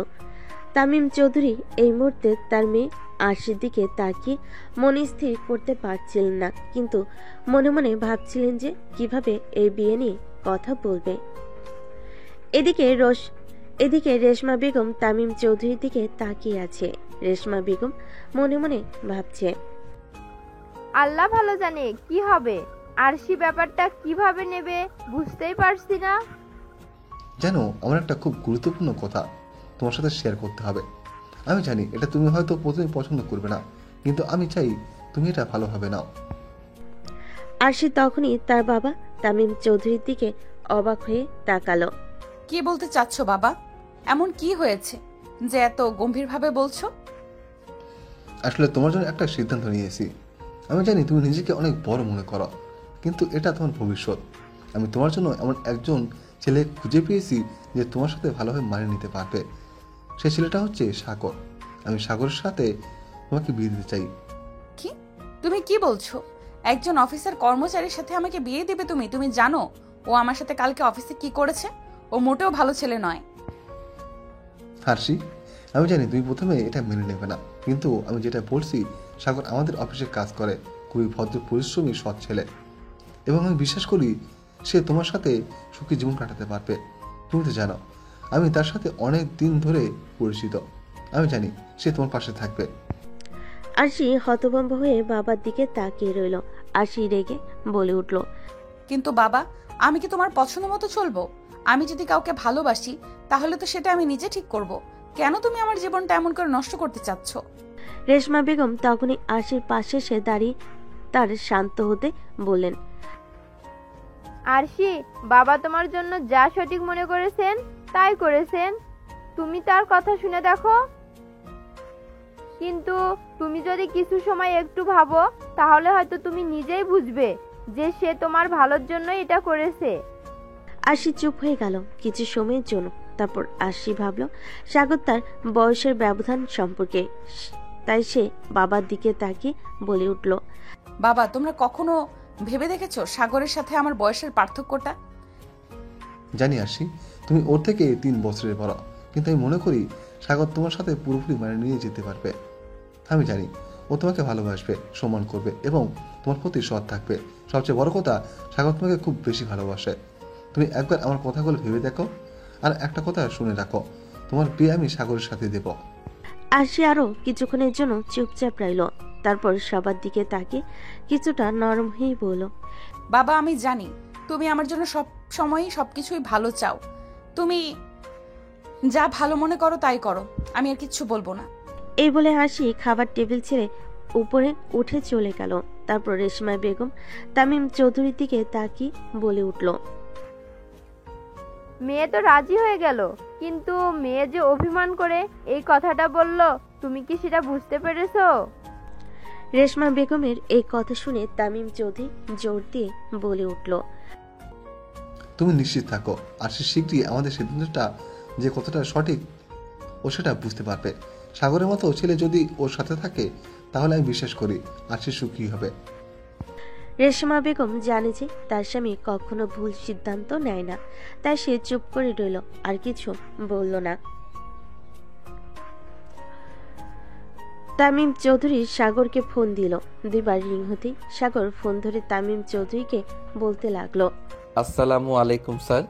তামিম চৌধুরী এই মুহূর্তে তার মেয়ে আরশির দিকে তাকিয়ে মনে স্থির করতে পারছিলেন না, কিন্তু মনে মনে ভাবছিলেন যে কিভাবে এই বিয়ে নিয়ে কথা বলবে। এদিকে রেশমা বেগম তামিম চৌধুরীর দিকে তাকিয়ে আছে। রেশমা বেগম মনে মনে ভাবছে, আল্লাহ ভালো জানে কি হবে। আরশি ব্যাপারটা কিভাবে নেবে বুঝতেই পারছি না। জানো, আমার একটা খুব গুরুত্বপূর্ণ কথা তোমার সাথে শেয়ার করতে হবে। আমি জানি এটা তুমি হয়তো প্রথমে পছন্দ করবে না, কিন্তু আমি চাই তুমি এটা ভালোভাবে নাও। আরশি তখনই তার বাবা তামিম চৌধুরীর দিকে অবাক হয়ে তাকালো। কি বলতে চাচ্ছ বাবা? এমন কি হয়েছে যে এত গম্ভীরভাবে বলছো? আসলে তোমার জন্য একটা সিদ্ধান্ত নিয়েছি। আমি জানি তুমি নিজেকে অনেক বড় মনে করো, কিন্তু এটা তোমার ভবিষ্যৎ। আমি তোমার জন্য এমন একজন ছেলে খুঁজে পেয়েছি যে তোমার সাথে ভালোভাবে মানিয়ে নিতে পারবে। সেই ছেলেটা হচ্ছে সাগর। আমি সাগরের সাথে তোমাকে বিয়ে দিতে চাই। কি? তুমি কি বলছো? একজন অফিসার কর্মচারীর সাথে আমাকে বিয়ে দিবে তুমি? তুমি জানো ও আমার সাথে কালকে অফিসে কি করেছে? ও মোটেও ভালো ছেলে নয়। হার্ষি, আমি জানি তুমি প্রথমে এটা মেনে নেবে না, কিন্তু আমি যেটা বলছি, সাগর আমাদের অফিসে কাজ করে, খুবই ভদ্র পরিশ্রমী সৎ ছেলে, এবং আমি বিশ্বাস করি সে তোমার সাথে সুখী জীবন কাটাতে পারবে। তুমি তো জানো আমি তার সাথে অনেক দিন ধরে পরিচিত। আমি জানি সে তোমার পাশে থাকবে। আরশি হতভম্ব হয়ে বাবার দিকে তাকিয়ে রইল। আরশি রেগে বলে উঠল, কিন্তু বাবা, আমি কি তোমার পছন্দ মতো চলবো? আমি যদি কাউকে ভালোবাসি তাহলে তো সেটা আমি নিজে ঠিক করব। কেন তুমি আমার জীবনটা এমন করে নষ্ট করতে চাচ্ছ? রেশমা বেগম তখনই আরশির পাশে এসে দাঁড়িয়ে তার শান্ত হতে বললেন, আরশি, বাবা তোমার জন্য যা সঠিক মনে করেছেন তাই করেছেন। তুমি তার কথা শুনে দেখো। কিন্তু তুমি যদি কিছু সময় একটু ভাবো তাহলে হয়তো তুমি নিজেই বুঝবে যে সে তোমার ভালোর জন্য এটা করেছে। আরশি চুপ হয়ে গেল কিছু সময়ের জন্য। তারপর আরশি ভাবল সাগর তার বয়সের ব্যবধান সম্পর্কে, তাই সে বাবার দিকে তাকিয়ে বলে উঠল, বাবা, তোমরা কখনো ভেবে দেখেছো সাগরের সাথে আমার বয়সের পার্থক্যটা? জানি আরশি, তুমি ওর থেকে 3 বছরের বড়, কিন্তু আমি মনে করি সাগর তোমার সাথে পুরোপুরি মানিয়ে নিয়ে যেতে পারবে। আমি জানি ও তোমাকে ভালোবাসবে, সম্মান করবে এবং তোমার প্রতি সৎ থাকবে। সবচেয়ে বড় কথা, সাগর তোমাকে খুব বেশি ভালোবাসে। তুমি একবার আমার কথাগুলো ভেবে দেখো, আর একটা কথা শুনে রাখো, তোমার বিয়ে আমি সাগরের সাথে দেব। আরশি আরো কিছুক্ষণের জন্য চুপচাপ রইল। তারপর সবার দিকে তাকিয়ে কিছুটা নরম হয়ে বলল, বাবা, আমি জানি তুমি আমার জন্য সব সময়ই সবকিছুই ভালো চাও। তুমি যা ভালো মনে করো তাই করো, আমি আর কিচ্ছু বলবো না। এই বলে হাসি খাবার টেবিল ছেড়ে উপরে উঠে চলে গেল। তারপর রেশমা বেগম তামিম চৌধুরীর দিকে তাকিয়ে বলে উঠল, মেয়ে তো রাজি হয়ে গেল, কিন্তু মেয়ে যে অভিমান করে এই কথাটা বলল, তুমি কি সেটা বুঝতে পেরেছো? রেশমা বেগমের এই কথা শুনে তামিম চৌধুরী জোর দিয়ে বলে উঠল, তুমি নিশ্চিত থাকো, আর সে শীঘ্রই আমাদের সিদ্ধান্তটা যে কতটা সঠিক ও সেটা বুঝতে পারবে। সাগরের মতো ছেলে যদি ওর সাথে থাকে তাহলে আমি বিশ্বাস করি আর সে সুখী হবে। রেশমা বেগম জানে যে তার স্বামী কখনো ভুল সিদ্ধান্ত নেয় না, তাই সে চুপ করে রইল, আর কিছু বলল না। তামিম চৌধুরী সাগরকে ফোন দিল। 2 বার রিং হতেই সাগর ফোন ধরে তামিম চৌধুরীকে বলতে লাগলো, আসসালামু আলাইকুম স্যার।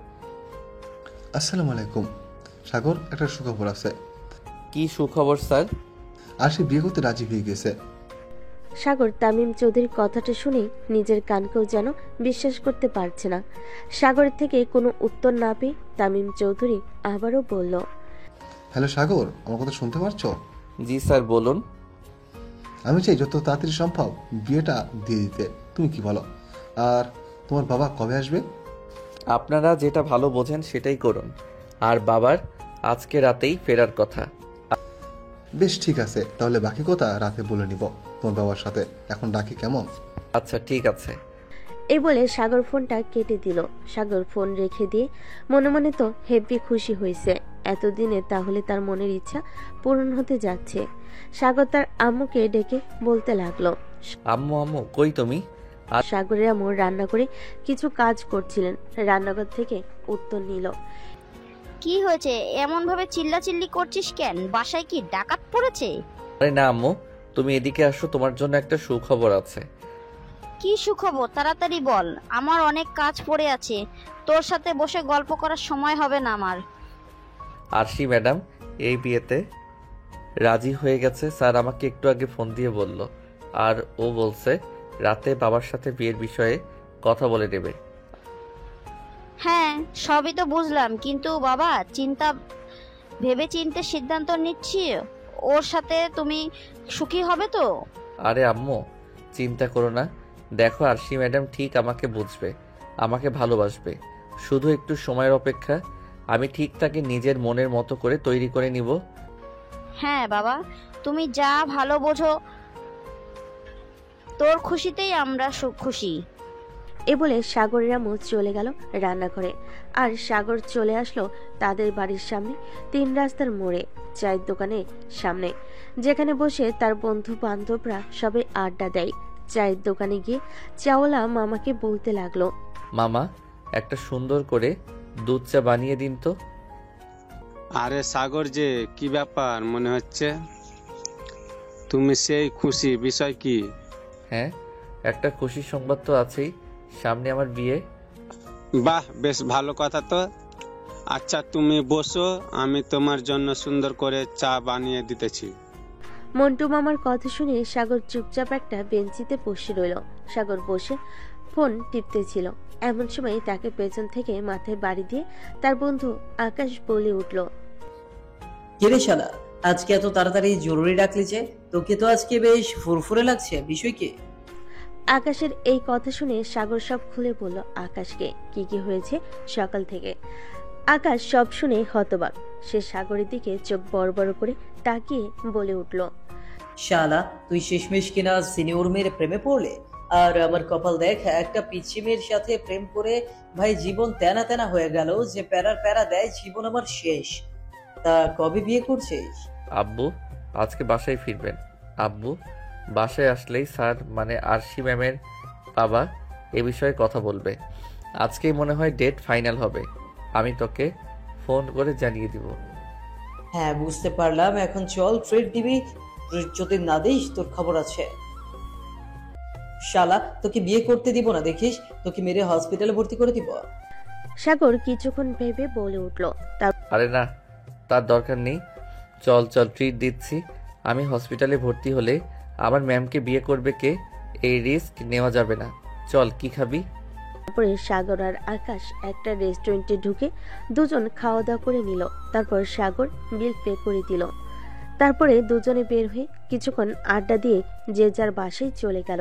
আসসালামু আলাইকুম। সাগর, একটা সুখবর আছে। কি সুখবর স্যার? আর সে বিয়ে করতে রাজি হয়ে গেছে। সাগর তামিম চৌধুরীর কথাটা শুনে নিজের কানকেও যেন বিশ্বাস করতে পারছে না। সাগরের থেকে কোনো উত্তর না পেয়ে তামিম চৌধুরী আবারও বলল, হ্যালো সাগর, আমার কথা শুনতে পারছো? জি স্যার, বলুন। আমি চাই যত তাড়াতাড়ি সম্ভব বিয়েটা দিয়ে দিতে। তুমি কি বলো? আর তোমার বাবা কবে আসবে? আপনারা যেটা ভালো বোঝেন সেটাই করুন। আর বাবার আজকে রাতেই ফেরার কথা। বেশ, ঠিক আছে, তাহলে বাকি কথা রাতে বলে নিব তোমার বাবার সাথে। এখন ডাকি কেমন? আচ্ছা, ঠিক আছে। এই বলে সাগর ফোনটা কেটে দিল। সাগর ফোন রেখে দিয়ে মনে মনে তো হেব্বি খুশি হয়েছে। এতদিনে তাহলে তার মনের ইচ্ছা পূরণ হতে যাচ্ছে। সাগর তার আম্মুকে ডেকে বলতে লাগলো, আম্মু আম্মু কই তুমি? সাগরের আম্মু রান্না করে কিছু কাজ করছিলেন। রান্নাঘর থেকে উত্তর নিল, কি হয়েছে এমন ভাবে চিল্লাচিল্লি করছিস কেন? বাসায় কি ডাকাত পড়েছে? আরে না আম্মু, তুমি এদিকে আসো, তোমার জন্য একটা সুখবর আছে। কি সুখবর তাড়াতাড়ি বল, আমার অনেক কাজ পড়ে আছে, তোর সাথে বসে গল্প করার সময় হবে না আমার। আরশি ম্যাডাম এই বিয়েতে রাজি হয়ে গেছে। স্যার আমাকে একটু আগে ফোন দিয়ে বলল, আর ও বলছে রাতে বাবার সাথে বিয়ের বিষয়ে কথা বলে নেবে। হ্যাঁ সবই তো বুঝলাম, কিন্তু বাবা ভেবে চিন্তে সিদ্ধান্ত নিচ্ছি, ওর সাথে তুমি সুখী হবে তো? আরে আম্মু চিন্তা করো না, দেখো আরশি ম্যাডাম ঠিক আমাকে বুঝবে, আমাকে ভালোবাসবে। শুধু একটু সময়ের অপেক্ষা, আমি ঠিক তাকে নিজের মনের মতো করে তৈরি করে নিব। হ্যাঁ বাবা, তুমি যা ভালো বোঝো, তোর খুশিতেই আমরা খুশি। এ বলে সাগরের আম্মু চলে গেল রান্নাঘরে, আর সাগর চলে আসলো তাদের বাড়ির সামনে 3 রাস্তার মোড়ে চায়ের দোকানের সামনে, যেখানে বসে তার বন্ধু বান্ধবরা সবাই আড্ডা দেয়। চায়ের দোকানে গিয়ে চাওয়ালা মামাকে বলতে লাগলো, মামা একটা সুন্দর করে দুধ চা বানিয়ে দিন তো। আরে সাগর যে, কি ব্যাপার মনে হচ্ছে? তুমি সেই খুশি, বিষয় কি? হ্যাঁ একটা খুশির সংবাদ তো আছেই, সামনে আমার বিয়ে। বাহ, বেশ ভালো কথা তো। আচ্ছা তুমি বসো, আমি তোমার জন্য সুন্দর করে চা বানিয়ে দিতেছি। মন্টু মামার কথা শুনে সাগর চুপচাপ একটা বেঞ্চিতে বসে রইল। সাগর বসে ফোন টিপতেছিল, এমন সময় তাকে পেছন থেকে মাথায় বাড়ি দিয়ে তার বন্ধু আকাশ বলে উঠল, কিরে শালা, আজকে এত তাড়াতাড়ি জরুরি ডাকলি যে? তোকে তো আজকে বেশ ফুরফুরে লাগছে, বিষয় কি? আকাশের এই কথা শুনে সাগর সব খুলে বলল আকাশকে কি কি হয়েছে সকাল থেকে। আকাশ সব শুনে হতবাক, সে সাগরের দিকে চোখ বড় বড় করে তাকিয়ে বলে উঠল, শালা তুই শেষমেশ কিনা সিনিয়র মেয়ের প্রেমে পড়লে, আর আমার কপাল দেখ, একটা পিচ্ছি মেয়ের সাথে প্রেম করে ভাই জীবন তেনা তেনা হয়ে গেল, যে প্যারার প্যারা দেয়, জীবন আমার শেষ। তা কবে বিয়ে করছিস? আব্বু আজকে বাসায় ফিরবেন। আব্বু বাসায় আসলেই স্যার মানে আরশি ম্যামের বাবা এ বিষয়ে কথা বলবে। আজকেই মনে হয় ডেট ফাইনাল হবে, আমি তোকে ফোন করে জানিয়ে দিব। হ্যাঁ বুঝতে পারলাম, এখন চল ট্রিট দিবি, ট্রিট যদি না দিস তোর খবর আছে। শালা তোকে বিয়ে করতে দিব না, দেখিস তোকে মেরে হসপিটালে ভর্তি করে দিব। সাগর কিছুক্ষণ ভেবে বলে উঠল, আরে না, তার দরকার নেই, চল চল ট্রিট দিচ্ছি। আমি হসপিটালে ভর্তি হলে আমার ম্যামকে বিয়ে করবে কে? এই রিস্ক নেওয়া যাবে না। চল কি খাবি? তারপরে সাগর আর আকাশ একটা রেস্টুরেন্টে ঢুকে দুজন খাওয়া দাওয়া করে নিল। তারপর সাগর বিল পে করে দিল। তারপরে দুজনে বের হয়ে কিছুক্ষণ আড্ডা দিয়ে যে যার বাসায় চলে গেল।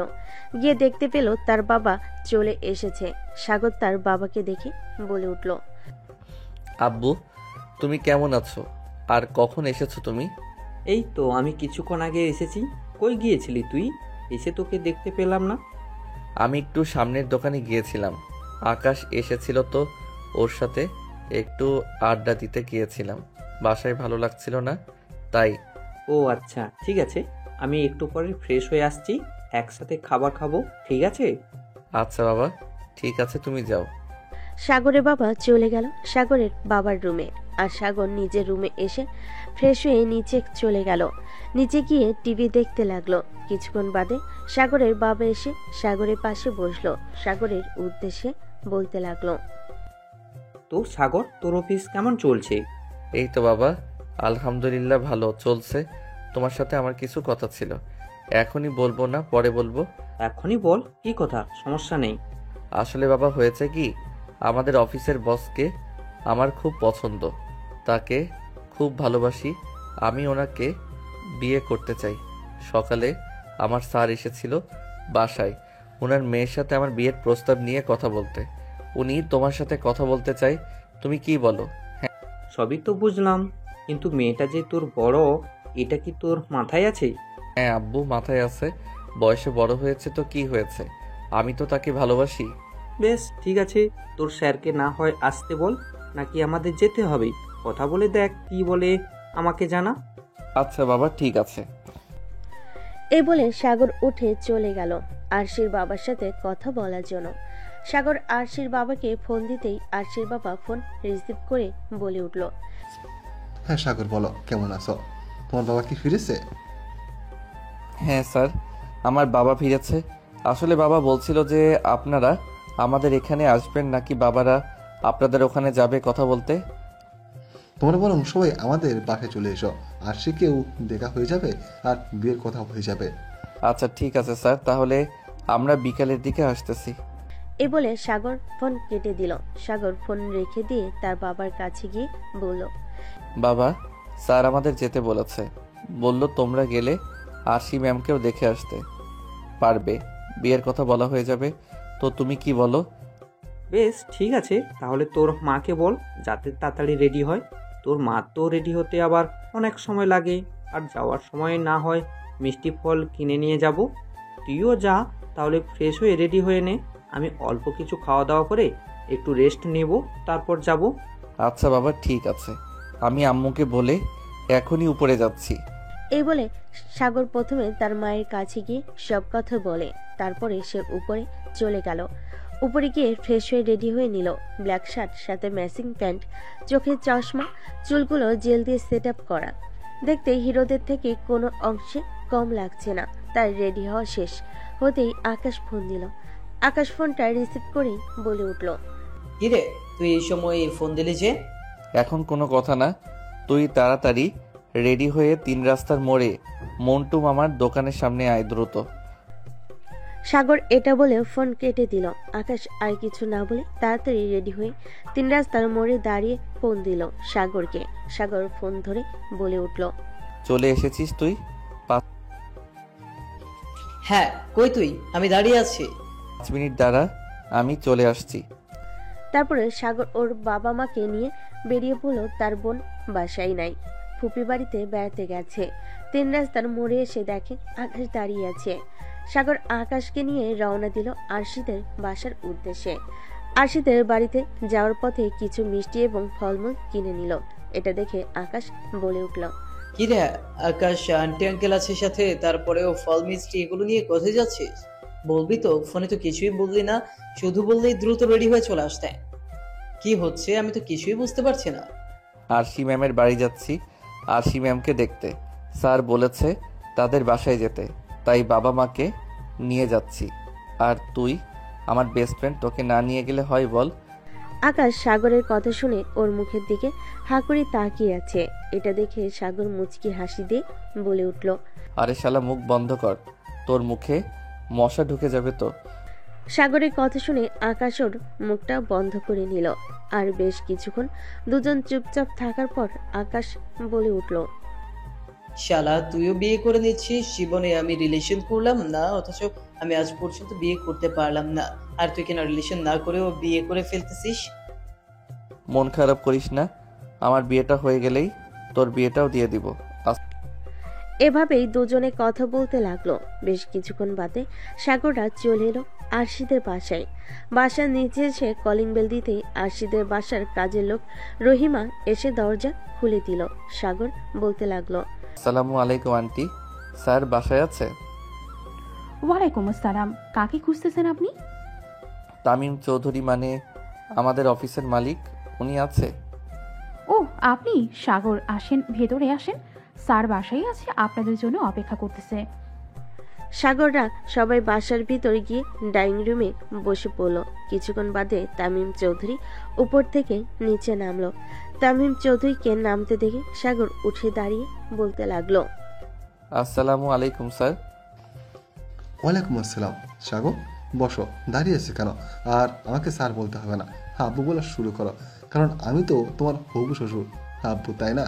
গিয়ে দেখতে পেল তার বাবা চলে এসেছে। সাগর তার বাবাকে দেখে বলে উঠল, আব্বু তুমি কেমন আছো? আর কখন এসেছো তুমি? এই তো আমি কিছুক্ষণ আগে এসেছি। কই গিয়েছিলি তুই? এসে তোকে দেখতে পেলাম না। আমি একটু সামনের দোকানে গিয়েছিলাম, আকাশ এসেছিল তো ওর সাথে একটু আড্ডা দিতে গিয়েছিলাম। বাসায় ভালো লাগছিল না তাই। ও আচ্ছা ঠিক আছে, আমি একটু পরে ফ্রেশ হয়ে আসছি, একসাথে খাবার খাবো, ঠিক আছে? আচ্ছা বাবা ঠিক আছে, তুমি যাও। সাগরের বাবা চলে গেল সাগরের বাবার রুমে, আর সাগর নিজের রুমে এসে ফ্রেশ হয়ে নিচে চলে গেল। নিচে গিয়ে টিভি দেখতে লাগলো। কিছুক্ষণ বাদে সাগরের বাবা এসে সাগরের পাশে বসলো। সাগরের উদ্দেশ্যে বলতে লাগলো, তো সাগর তোর অফিস কেমন চলছে? এই তো বাবা আলহামদুলিল্লাহ ভালো চলছে। তোমার সাথে আমার কিছু কথা ছিল, এখনই বলবো না, পরে বলবো। এখনই বল, কি কথা? সমস্যা নেই। আসলে বাবা হয়েছে কি, আমাদের অফিসের বসকে আমার খুব পছন্দ, তাকে খুব ভালোবাসি, আমি ওনাকে বিয়ে করতে চাই। সকালে আমার স্যার এসেছিল বাসায় ওনার মেয়ের সাথে আমার বিয়ের প্রস্তাব নিয়ে কথা বলতে। উনি তোমার সাথে কথা বলতে চাই, তুমি কি বলো? সবই তো বুঝলাম, কিন্তু মেয়েটা যে তোর বড়, এটা কি তোর মাথায় আছে? হ্যাঁ আব্বু মাথায় আছে, বয়সে বড় হয়েছে তো কি হয়েছে, আমি তো তাকে ভালোবাসি। বেশ ঠিক আছে, তোর স্যারকে না হয় আসতে বল, নাকি আমাদের যেতে হবে? কথা বলে দেখ কি বলে, আমাকে জানা। আচ্ছা বাবা ঠিক আছে। এই বলে সাগর উঠে চলে গেল আরশির বাবার সাথে কথা বলার জন্য। সাগর আরশির বাবাকে ফোন দিতেই আরশির বাবা ফোন রিসিভ করে বলে উঠল, হ্যাঁ সাগর বলো, কেমন আছো? তোমার বাবা কি ফিরেছে? হ্যাঁ স্যার, আমার বাবা ফিরেছে, আসলে বাবা বলছিল যে আপনারা আমাদের এখানে আসবেন নাকি বাবারা আপনাদের ওখানে যাবে কথা বলতে। তোমরা বরং সবাই আমাদের বাসায় চলে এসো, আর সে কেউ দেখা হয়ে যাবে আর বিয়ের কথা হয়ে যাবে। আচ্ছা ঠিক আছে স্যার, তাহলে আমরা বিকালের দিকে আসতেছি। এ বলে সাগর ফোন কেটে দিল। সাগর ফোন রেখে দিয়ে তার বাবার কাছে গিয়ে বলল, বাবা, স্যার আমাদের যেতে বলেছে, বলল তোমরা গেলে আরশি ম্যামকেও দেখে আসতে পারবে, বিয়ের কথা বলা হয়ে যাবে। তো তুমি কি বলো? বেশ ঠিক আছে, তাহলে তোর মাকে বল যাতে তাড়াতাড়ি রেডি হয়। তোর মা তো রেডি হতে আবার অনেক সময় লাগে, আর যাওয়ার সময় না হয় মিষ্টি ফল কিনে নিয়ে যাব। তুইও যা, তাহলে ফ্রেশ হয়ে রেডি হয়ে নে। আমি অল্প কিছু খাওয়া দাওয়া করে একটু রেস্ট নেব, তারপর যাব। আচ্ছা বাবা ঠিক আছে, আমি আম্মুকে বলে এখনই উপরে যাচ্ছি। এই বলে সাগর প্রথমে তার মায়ের কাছে গিয়ে সব কথা বলে, তারপরে সে উপরে চলে গেল। উপরে গিয়ে ফ্রেশ হয়ে রেডি হয়ে নিল। ব্ল্যাক শার্ট, সাথে ম্যাচিং প্যান্ট, চোখের চশমা, চুলগুলো জেল দিয়ে সেট আপ করা। দেখতে হিরোদের থেকে কোনো অংশে কম লাগছে না। তার রেডি হওয়া শেষ হতেই আকাশ ফোন দিল। আকাশ ফোনটা রিসিভ করেই বলে উঠল, কিরে তুই এই সময় ফোন দিলি যে? এখন কোনো কথা না, তুই তাড়াতাড়ি রেডি হয়ে 3 রাস্তার মোড়ে মন্টু মামার দোকানের সামনে আয় দ্রুত। সাগর এটা বলে ফোন কেটে দিল। আকাশ আর কিছু না বলে তাড়াতাড়ি রেডি হয়ে 3 রাস্তার মোড়ে দাঁড়িয়ে ফোন দিল সাগরকে। সাগর ফোন ধরে বলে উঠল, চলে এসেছিস তুই? হ্যাঁ, কই তুই? আমি দাঁড়িয়ে আছি। 5 মিনিট দাঁড়া, আমি চলে আসছি। তারপরে সাগর ওর বাবা মাকে নিয়ে বেরিয়ে পড়ল। তার বোন বাসায় নাই, ফুপি বাড়িতে বেড়াতে গেছে। 3 রাস্তার মোড়ে এসে দেখে আকাশ দাঁড়িয়ে আছে। সাগর আকাশকে নিয়ে রওনা দিল আরশিদের বাসার উদ্দেশ্যে। আরশিদের বাড়িতে যাওয়ার পথে কিছু মিষ্টি এবং ফলমূল কিনে নিল। এটা দেখে আকাশ বলে উঠল, কিরে আকাশ, আন্টি আঙ্কেল আছে সাথে, তারপরেও ফল মিষ্টি এগুলো নিয়ে কোথায় যাচ্ছিস? বলবি তো? ফোনে তো কিছুই বললি না, শুধু বললেই দ্রুত রেডি হয়ে চলে আসতে। কি হচ্ছে আমি তো কিছুই বুঝতে পারছি না। আরশি ম্যামের বাড়ি যাচ্ছি, আরশি ম্যামকে দেখতে। স্যার বলেছে তাদের বাসায় যেতে, তাই বাবা মাকে নিয়ে যাচ্ছি। আর তুই আমার বেস্ট ফ্রেন্ড, তোকে না নিয়ে গেলে হয় বল? আকাশ সাগরের কথা শুনে ওর মুখের দিকে হা করে তাকিয়ে আছে। এটা দেখে সাগর মুচকি হাসি দিয়ে বলে উঠল, আরে শালা মুখ বন্ধ কর, তোর মুখে মশা ঢুকে যাবে তো। সাগরের কথা শুনে আকাশ ওর মুখটা বন্ধ করে নিল। আর বেশ কিছুক্ষণ দুজন চুপচাপ থাকার পর আকাশ বলে উঠল, শালা তুইও বিয়ে করে নিচ্ছিস? জীবনে আমি রিলেশন করলাম না, অথচ আমি আজ পর্যন্ত বিয়ে করতে পারলাম না, আর তুই কিনা রিলেশন না করেও বিয়ে করে ফেলতেছিস। মন খারাপ করিস না, আমার বিয়েটা হয়ে গেলেই তোর বিয়েটাও দিয়ে দিব। এভাবেই দুজনে কথা বলতে লাগলো। বেশ কিছুক্ষণ বাদে সাগররা চলে এলো আরশিদের বাসায়। বাসার নিচে এসে কলিং বেল দিতেই আরশিদের বাসার কাজের লোক রহিমা এসে দরজা খুলে দিল। সাগর বলতে লাগলো, আসসালামু আলাইকুম আন্টি, স্যার বাসায় আছে? ওয়ালাইকুম আসসালাম। কাকে খুঁজতেছেন আপনি? তামিম চৌধুরী, মানে আমাদের অফিসের মালিক, উনি আছে? ও আপনি? সাগর, আসেন ভেতরে আসেন, স্যার বাসায় আছে, আপনাদের জন্য অপেক্ষা করতেছে। সাগররা সবাই বাসার ভিতর গিয়ে ডাইনিং রুমে বসে পড়ল। কিছুক্ষণ বাদে তামিম চৌধুরী উপর থেকে নিচে নামলো। তামিম চৌধুরীকে নামতে দেখে সাগর উঠে দাঁড়িয়ে বলতে লাগলো, আসসালামু আলাইকুম স্যার। ওয়ালাইকুম আসসালাম। সাগর বসো, দাঁড়িয়ে আছে কেন? আর আমাকে স্যার বলতে হবে না, আব্বু বলা শুরু করো, কারণ আমি তো তোমার হবু শ্বশুর আব্বু, তাই না?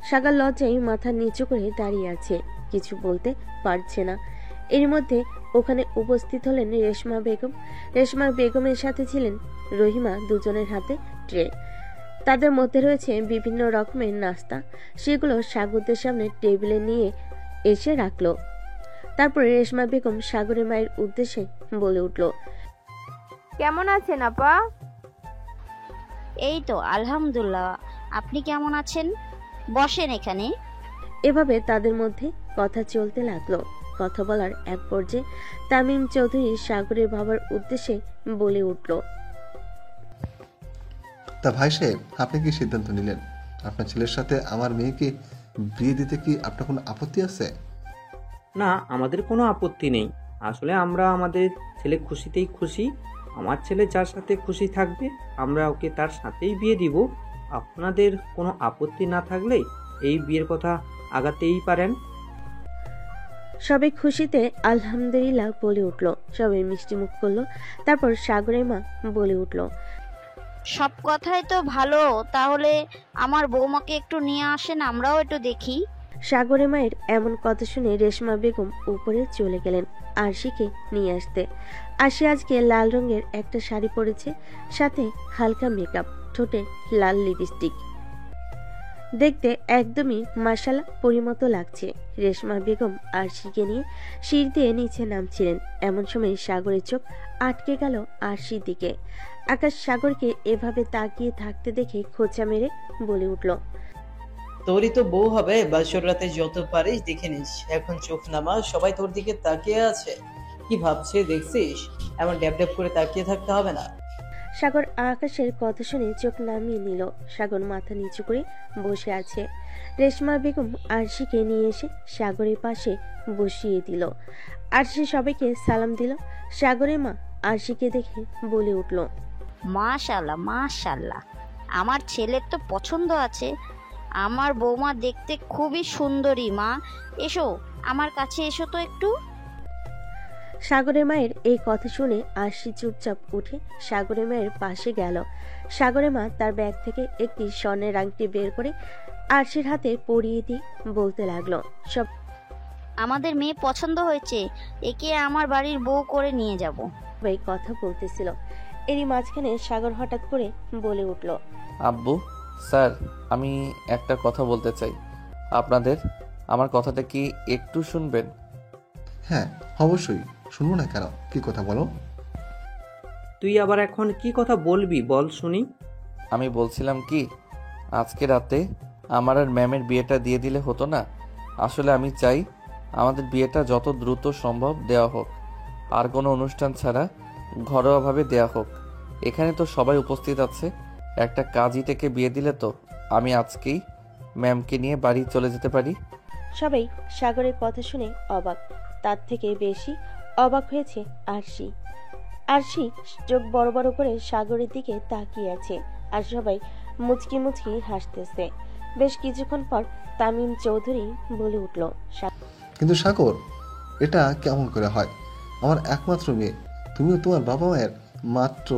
সাগর লজ্জায় মাথা নিচু করে দাঁড়িয়ে আছে, কিছু বলতে পারছে না। এর মধ্যে ওখানে উপস্থিত হলেন রেশমা বেগম। রেশমা বেগমের সাথে ছিলেন রহিমা। দুজনের হাতে ট্রে, তাদের মধ্যে রয়েছে বিভিন্ন রকমের নাস্তা। সেগুলো সাগরদের সামনে টেবিলে নিয়ে এসে রাখলো। তারপরে রেশমা বেগম সাগরের মায়ের উদ্দেশ্যে বলে উঠল, কেমন আছেন আপা? এই তো আলহামদুলিল্লাহ, আপনি কেমন আছেন? বসেন এখানে। এভাবে তাদের মধ্যে কথা চলতে লাগলো। কথা বলার এক পর্যায়ে তামিম চৌধুরী সাগরের বাবার উদ্দেশ্যে বলে উঠল, তা ভাই সাহেব, আপনি কি সিদ্ধান্ত নিলেন? আপনার ছেলের সাথে আমার মেয়েকে বিয়ে দিতে কি আপনার কোনো আপত্তি আছে? না, আমাদের কোনো আপত্তি নেই। আসলে আমরা আমাদের ছেলে খুশিতেই খুশি। আমার ছেলে যার সাথে খুশি থাকবে আমরা ওকে তার সাথেই বিয়ে দিব। আপনাদের কোনো আপত্তি না থাকলে এই বিয়ের কথা আগাতেই পারেন। সবাই খুশিতে আলহামদুলিল্লাহ বলে উঠল। সবাই মিষ্টি মুখ করলো। তারপর সাগরের মা বলে উঠল, সব কথাই তো ভালো, তাহলে আমার বৌমাকে একটু নিয়ে আসেন, আমরাও একটু দেখি। সাগরের মায়ের এমন কথা শুনে রেশমা বেগম উপরে চলে গেলেন আরশিকে নিয়ে আসতে। আরশি আজকে লাল রঙের একটা শাড়ি পরেছে, সাথে হালকা মেকআপ, ঠোঁটে লাল লিপস্টিক। দেখতে একদমই মাশাআল্লাহ পরিমতো লাগছে। রেশমা বেগম আরশিকে নিয়ে সিঁড়ি দিয়ে নিচে নামছিলেন। এমন সময় সাগরের চোখ আটকে গেল আরশির দিকে। আকাশ সাগরকে এভাবে তাকিয়ে থাকতে দেখে খোঁচা মেরে বলে উঠল, তোরই তো বউ হবে, বাসর রাতে যত পারিস দেখে নিস। এখন চোখ নামা, সবাই তোর দিকে তাকিয়ে আছে। কি ভাবছে দেখছিস? এমন ড্যাব ড্যাব করে তাকিয়ে থাকতে হবে না। সাগর আকাশের কথা শুনে চোখ নামিয়ে নিল। সাগর মাথা নিচু করে বসে আছে। রেশমা বেগম আরশিকে নিয়ে এসে সাগরের পাশে বসিয়ে দিল। আরশি সবাইকে সালাম দিল। সাগরের মা আরশিকে দেখে বলে উঠল, মাশাআল্লাহ মাশাআল্লাহ, আমার ছেলের তো পছন্দ আছে। আমার বৌমা দেখতে খুবই সুন্দরী। মা এসো, আমার কাছে এসো তো একটু। সাগরের মায়ের এই কথা শুনে আরশি চুপচাপ উঠে সাগরের মায়ের পাশে গেল। সাগরের মা তার ব্যাগ থেকে একটি স্বর্ণের আংটি বের করে আরশির হাতে পরিয়ে দিয়ে বলতে লাগলো, সব আমাদের মেয়ে পছন্দ হয়েছে, একে আমার বাড়ির বউ করে নিয়ে যাব। সবাই কথা বলতেছিল। এরই মাঝখানে সাগর হঠাৎ করে বলে উঠল, আব্বু, স্যার, আমি একটা কথা বলতে চাই আপনাদের। আমার কথাটা কি একটু শুনবেন? হ্যাঁ অবশ্যই, শুনবো না কেন, কি কথা বলো। তুই আবার এখন কি কথা বলবি বল শুনি। আমি বলছিলাম কি, আজকে রাতে আমার আর ম্যামের বিয়েটা দিয়ে দিলে হতো না? আসলে আমি চাই আমাদের বিয়েটা যত দ্রুত সম্ভব দেওয়া হোক, আর কোনো অনুষ্ঠান ছাড়া ঘরোয়াভাবে দেওয়া হোক। এখানে তো সবাই উপস্থিত আছে, একটা কাজী থেকে বিয়ে দিলে তো আমি আজকেই ম্যামকে নিয়ে বাড়ি চলে যেতে পারি। সবাই সাগরের কথা শুনে অবাক। তার থেকে বেশি অবাক হয়েছে আরশি। আরশি চোখ বড় বড় করে সাগরের দিকে তাকিয়ে আছে, আর সবাই মুচকি মুচকি হাসতেছে। বেশ কিছুক্ষণ পর তামিম চৌধুরী বলে উঠল, কিন্তু সাগর, এটা কেমন করে হয়? আমার একমাত্র মেয়ে, তুমিও তোমার বাবা মায়ের মাত্র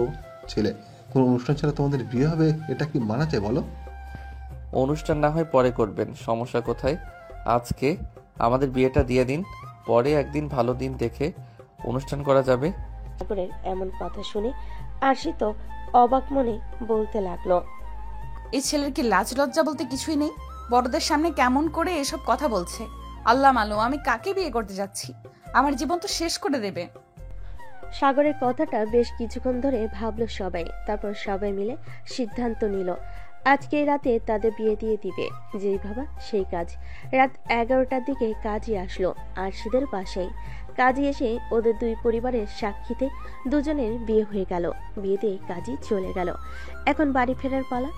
ছেলে, কোনো অনুষ্ঠান ছাড়া তোমাদের বিয়ে হবে, এটা কি মানা যায় বলো? অনুষ্ঠান না হয় পরে করবেন, সমস্যা কোথায়? আজকে আমাদের বিয়েটা দিয়ে দিন, পরে একদিন ভালো দিন দেখে অনুষ্ঠান করা যাবে। সাগরের এমন কথা শুনে আরশি তো অবাক মনে বলতে লাগলো, এই ছেলের কি লাজ লজ্জা বলতে কিছুই নেই? বড়দের সামনে কেমন করে এসব কথা বলছে! আল্লাহ মালুম আমি কাকে বিয়ে করতে যাচ্ছি, আমার জীবন তো শেষ করে দেবে। সাগরের কথাটা বেশ কিছুক্ষণ ধরে ভাবলো সবাই। তারপর সবাই মিলে সিদ্ধান্ত নিল আজকে রাতে তাদের বিয়ে দিয়ে দিবে। যেই ভাবা সেই কাজ। রাত 11টার দিকে কাজী আসলো আরশিদের বাসায়। কাজী এসে ওদের দুই পরিবারের সাক্ষীতে দুজনের বিয়ে হয়ে গেল। বিয়েতে কাজী চলে গেল। এখন বাড়ি ফেরার পালা।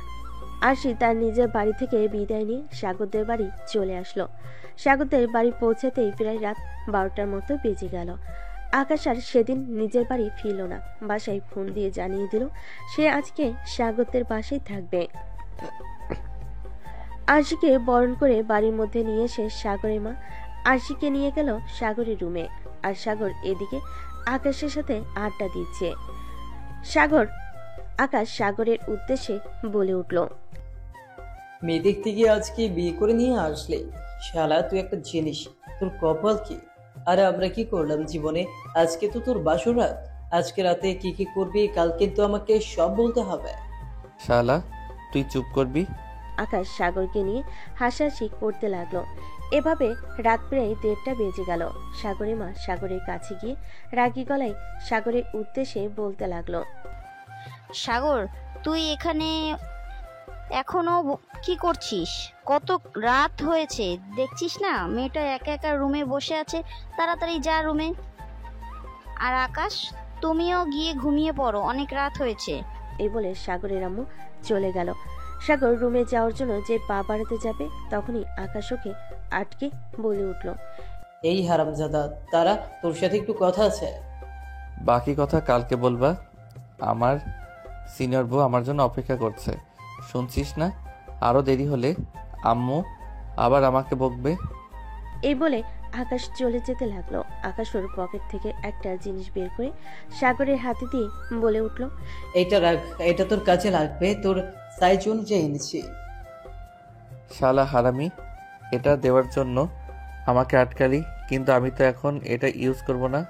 আরশি তার নিজের বাড়ি থেকে বিদায় নিয়ে সাগরদের বাড়ি চলে আসলো। সাগরদের বাড়ি পৌঁছাতেই প্রায় রাত 12টার মতো বেজে গেল। আকাশ আর সেদিন নিজের বাড়ি ফিরল না। বাসায় ফোন দিয়ে জানিয়ে দিল সে আজকে সাগরদের বাসায় থাকবে। আরশিকে বরণ করে বাড়ির মধ্যে নিয়ে এসে সাগরের মা আরশিকে নিয়ে গেল সাগরের রুমে। আর সাগর এদিকে আকাশের সাথে আড্ডা দিচ্ছে। আকাশ সাগরের উদ্দেশ্যে বলে উঠল, মেয়ে দেখতে গিয়ে আজকে বিয়ে করে নিয়ে আসলে? শালা তুই একটা জিনিস, তোর কপাল কি! আরে আমরা কি করলাম জীবনে? আজকে তো তোর বাসরাত, আজকে রাতে কি কি করবি কালকে তো আমাকে সব বলতে হবে। শালা তুই চুপ করবি। আকাশ সাগরকে নিয়ে হাসাহাসি করতে লাগলো। এভাবে রাত প্রায় 1:30টা বেজে গেল। সাগরের মা সাগরের কাছে গিয়ে রাগী গলায় সাগরের উদ্দেশ্যে বলতে লাগলো, সাগর, তুই এখানে এখনো কি করছিস? কত রাত হয়েছে দেখছিস না? মেয়েটা একা একা রুমে বসে আছে, তাড়াতাড়ি যা রুমে। আর আকাশ, তুমিও গিয়ে ঘুমিয়ে পড়ো, অনেক রাত হয়েছে। এই বলে সাগরের আম্মু চলে গেল। সাগর রুমে যাওয়ার জন্য যে পা বাড়াতে যাবে তখনই আকাশ ওকে আটকে বলে উঠল, এই হারামজাদা, তারা তোর সাথে একটু কথা আছে। বাকি কথা কালকে বলবা। আমার সিনিয়র বউ আমার জন্য অপেক্ষা করছে, শুনছিস না? আরও দেরি হলে আম্মু আবার আমাকে বকবে। এই বলে আকাশ চলে যেতে লাগলো। আকাশ ওর পকেট থেকে একটা জিনিস বের করে সাগরের হাতে দিয়ে বলে উঠল, এইটা রাখ, এটা তোর কাছে লাগবে, তোর সাইজ অনুযায়ী এনেছি। শালা হারামি, এটা দেওয়ার জন্য আমাকে আটকালি, কিন্তু আমি তো এখন এটা ইউজ করব না,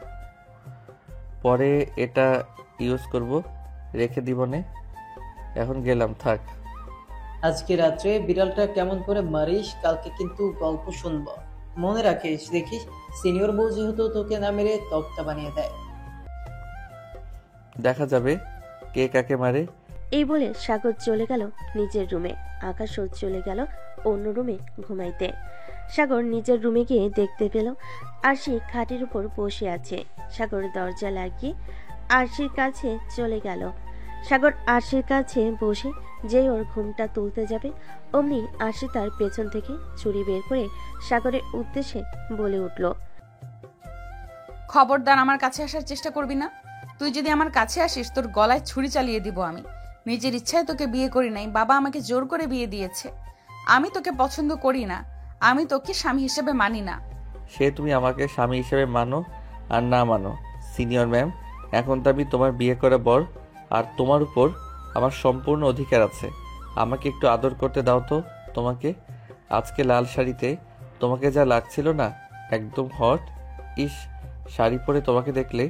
পরে এটা ইউজ করব, রেখে দিব নে। এখন গেলাম, থাক। আজকে রাত্রে বিড়ালটা কেমন করে মারিস, কালকে কিন্তু গল্প শুনবো। মনে রাখিস, দেখিস সিনিয়র বউ যেহেতু তোকে না মেরে তক্তা বানিয়ে দেয়। দেখা যাবে কে কাকে মারে। এই বলে সাগর চলে গেল নিজের রুমে। আকাশও চলে গেল অন্য রুমে ঘুমাইতে। সাগর নিজের রুমে গিয়ে দেখতে পেল আরশি খাটের উপর বসে আছে। সাগর দরজা লাগিয়ে আরশির কাছে চলে গেল। সাগর আরশির কাছে বসে যেই ওর ঘুমটা তুলতে যাবে, অমনি আরশি তার পেছন থেকে ছুরি বের করে সাগরের উদ্দেশ্যে বলে উঠল, খবরদার আমার কাছে আসার চেষ্টা করবি না। তুই যদি আমার কাছে আসিস, তোর গলায় ছুরি চালিয়ে দিব আমি। নিজের ইচ্ছায় তোকে বিয়ে করি নাই, বাবা আমাকে জোর করে বিয়ে দিয়েছে। আমি তোকে পছন্দ করি না, আমি তোকে স্বামী হিসেবে মানি না। সে তুমি আমাকে স্বামী হিসেবে মানো আর না মানো, সিনিয়র ম্যাম, এখন তো আমি তোমার বিয়ে করা বর, আর তোমার উপর আমার সম্পূর্ণ অধিকার আছে। আমাকে একটু আদর করতে দাও তো। তোমাকে আজকে লাল শাড়িতে তোমাকে যা লাগছিল না, একদম হট। ইস, শাড়ি পরে তোমাকে দেখলে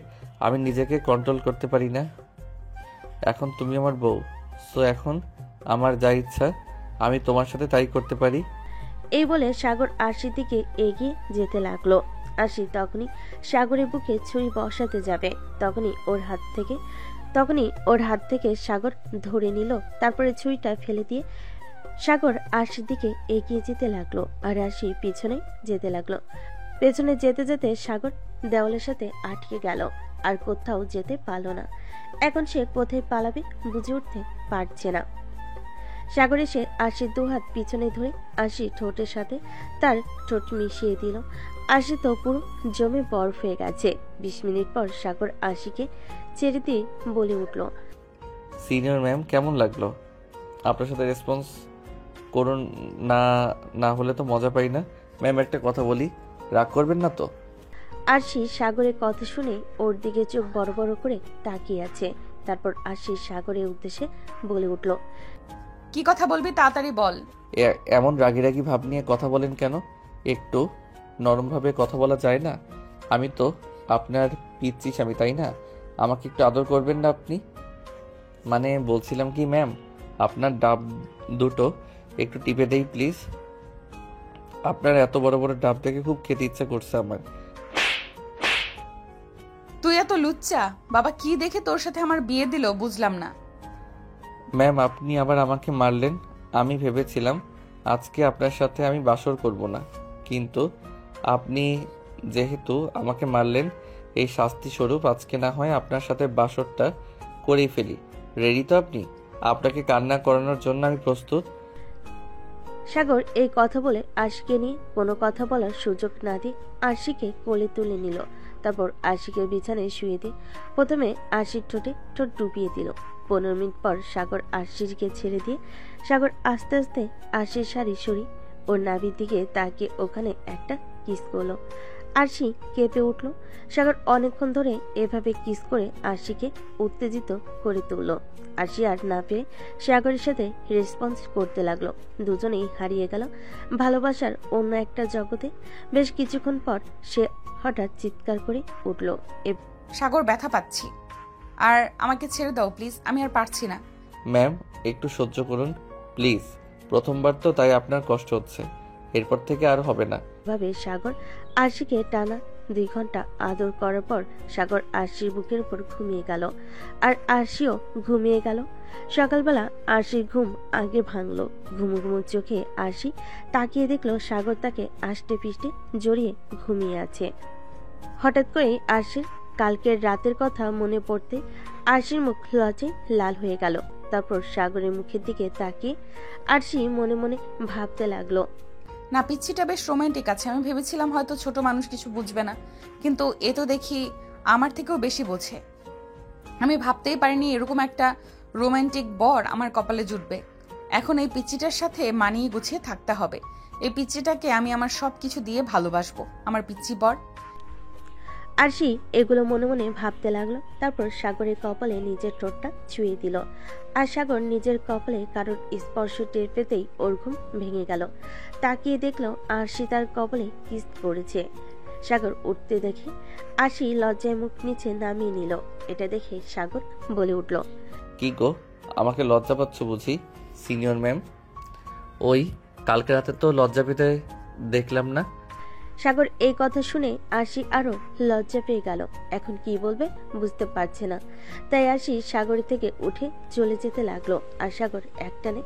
আমি নিজেকে কন্ট্রোল করতে পারি না। এখন তুমি আমার বউ, সো এখন আমার যা ইচ্ছা আমি তোমার সাথে তাই করতে পারি। এই বলে সাগর আরশির দিকে এগিয়ে যেতে লাগলো। আরশি তখনই সাগরের বুকে ছুরি বসাতে যাবে, তখনই ওর হাত থেকে সাগর ধরে নিল। তারপরে ছুরিটা ফেলে দিয়ে সাগর আরশির দিকে এগিয়ে যেতে লাগলো, আর আরশি পিছনে যেতে লাগলো। পেছনে যেতে যেতে সাগর দেওয়ালের সাথে আটকে গেল, আর কোথাও যেতে পারল না। এখন সে কোথায় পালাবে বুঝে উঠতে পারছে না। সাগর এসে আরশির দুহাত পিছনে ধরে আরশি ঠোঁটের সাথে তার ঠোঁট মিশিয়ে দিল। আরশি তো পুরো জমে বরফ হয়ে গেছে। 20 মিনিট পর সাগর আরশিকে ছেড়ে দিয়ে বলে উঠল, সিনিয়র ম্যাম, কেমন লাগলো? আপনার সাথে রেসপন্স করুন না, না হলে তো মজা পাই না। ম্যাম, একটা কথা বলি, রাগ করবেন না তো? আরশি সাগরের কথা শুনে ওর দিকে চোখ বড় বড় করে তাকিয়ে আছে। তারপর আরশি সাগরের উদ্দেশ্যে বলে উঠল, কি কথা বলবি তাড়াতাড়ি বল। এমন রাগি রাগি ভাব নিয়ে কথা বলেন কেন? একটু নরমভাবে কথা বলা যায় না? আমি তো আপনার পিচ্ছি স্বামী, তাই না? আমাকে একটু আদর করবেন না আপনি? মানে বলছিলাম কি ম্যাম, আপনার ডাব দুটো একটু টিপে দেই প্লিজ। আপনার এত বড় বড় ডাব দেখে খুব খেতে ইচ্ছা করছে আমার। তুই এত লুচ্চা, বাবা কি দেখে তোর সাথে আমার বিয়ে দিল বুঝলাম না। ম্যাম, আপনি আবার আমাকে মারলেন। আমি ভেবেছিলাম আজকে আপনার সাথে আমি বাসর করব না, কিন্তু আপনি যেহেতু আমাকে মারলেন, এই শাস্তি স্বরূপ আজকে না হয় আপনার সাথে বাসরটা করেই ফেলি। রেডি তো আপনি? আপনাকে কান্না করানোর জন্য আমি প্রস্তুত। সাগর এই কথা বলে আরশিকে নিয়ে কোনো কথা বলার সুযোগ না দিয়ে আরশিকে কোলে তুলে নিল। তারপর আরশিকে বিছানায় শুয়ে দিয়ে প্রথমে আরশির ঠোঁটে ঠোঁট ডুবিয়ে দিল। 15 মিনিট পর সাগর আরশিকে ছেড়ে দিয়ে সাগর আস্তে আস্তে আরশির শাড়ি সরি ওর নাভির দিকে তাকিয়ে ওখানে একটা কিস করলো। আরশি কেঁপে উঠল। সাগর অনেকক্ষণ ধরে এভাবে কিস করে আরশিকে উত্তেজিত করে তুলল। আরশি আর না পেরে সাগরের সাথে রেসপন্স করতে লাগলো। দুজনেই হারিয়ে গেল ভালোবাসার অন্য একটা জগতে। বেশ কিছুক্ষণ পর সে হঠাৎ চিৎকার করে উঠল, সাগর, ব্যথা পাচ্ছি, আর আমাকে ছেড়ে দাও প্লিজ, আমি আর পারছি না। ম্যাম, একটু সহ্য করুন প্লিজ। প্রথমবার তো, তাই আপনার কষ্ট হচ্ছে, এরপর থেকে আর হবে না। ভাবে সাগর আরশিকে টানা 2 ঘন্টা আদর করার পর সাগর আরশির বুকের উপর ঘুমিয়ে গেল, আর আরশিও ঘুমিয়ে গেল। সকালবেলা আরশির ঘুম আগে ভাঙলো। ঘুমু ঘুমু চোখে আরশি তাকিয়ে দেখলো সাগর তাকে আষ্টে পিষ্টে জড়িয়ে ঘুমিয়ে আছে। হঠাৎ করে আরশির কালকের রাতের কথা মনে পড়তে আরশির মুখ লজ্জায় লাল হয়ে গেল। তারপর সাগরের মুখের দিকে তাকিয়ে আরশি মনে মনে ভাবতে লাগলো, না, পিচ্ছিটা বেশ রোমান্টিক আছে। আমি ভেবেছিলাম হয়তো ছোট মানুষ কিছু বুঝবে না, কিন্তু এ তো দেখি আমার থেকেও বেশি বোঝে। আমি ভাবতেই পারিনি এরকম একটা রোমান্টিক বর আমার কপালে জুটবে। এখন এই পিচ্চিটার সাথে মানিয়ে গুছিয়ে থাকতে হবে। এই পিচ্চিটাকে আমি আমার সব কিছু দিয়ে ভালোবাসবো, আমার পিচ্চি বর। আরশি এগুলো মনে মনে ভাবতে লাগলো। তারপর সাগরের কপালে নিজের ঠোঁটটা ছুঁয়ে দিল। আর সাগর নিজের কপালে কারোর স্পর্শ টের পেতেই ওর ঘুম ভেঙে গেল। তাকিয়ে দেখলো আরশি তার কপালে কিস করেছে। সাগর উঠতে দেখে আরশি লজ্জায় মুখ নিচে নামিয়ে নিল। এটা দেখে সাগর বলে উঠল, কি গো, আমাকে লজ্জা পাচ্ছ বুঝি সিনিয়র ম্যাম? ওই কালকে রাতে তো লজ্জা পেতে দেখলাম না। সাগর এই কথা শুনে আরশি আরো লজ্জা পেয়ে গেল। এখন কি বলবে বুঝতে পারছে না, তাই আরশি সাগরের থেকে উঠে চলে যেতে লাগলো। আর সাগর একটানে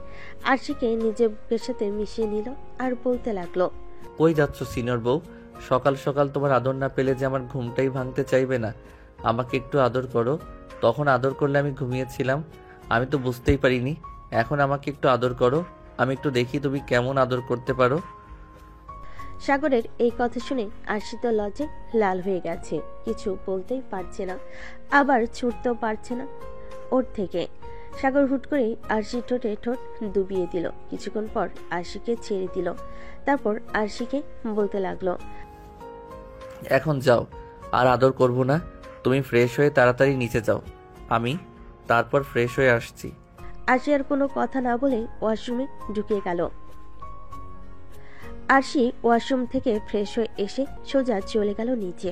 আরশিকে নিজের বুকের সাথে মিশিয়ে নিল আর বলতে লাগলো, কই যাচ্ছ সিনিয়র বউ? সকাল সকাল তোমার আদর না পেলে যে আমার ঘুমটাই ভাঙতে চাইবে না। আমাকে একটু আদর করো। তখন আদর করলে আমি ঘুমিয়েছিলাম, আমি তো বুঝতেই পারিনি। এখন আমাকে একটু আদর করো, আমি একটু দেখি তুমি কেমন আদর করতে পারো। সাগরের এই কথা শুনে আরশি তো লজ্জায় লাল হয়ে গেছে, কিছু বলতেই পারছে না, আবার ছুটতেও পারছে না ওর থেকে। সাগর হুট করে আরশি ঠোঁটে ঠোঁট ডুবিয়ে দিল। কিছুক্ষণ পর আরশিকে ছেড়ে দিল। তারপর আরশিকে বলতে লাগলো, এখন যাও, আর আদর করব না। তুমি ফ্রেশ হয়ে তাড়াতাড়ি নিচে যাও, আমি তারপর ফ্রেশ হয়ে আসছি। আরশি আর কোনো কথা না বলে ওয়াশরুমে ঢুকে গেল। আরশি ওয়াশরুম থেকে ফ্রেশ হয়ে এসে সোজা চলে গেল নিচে।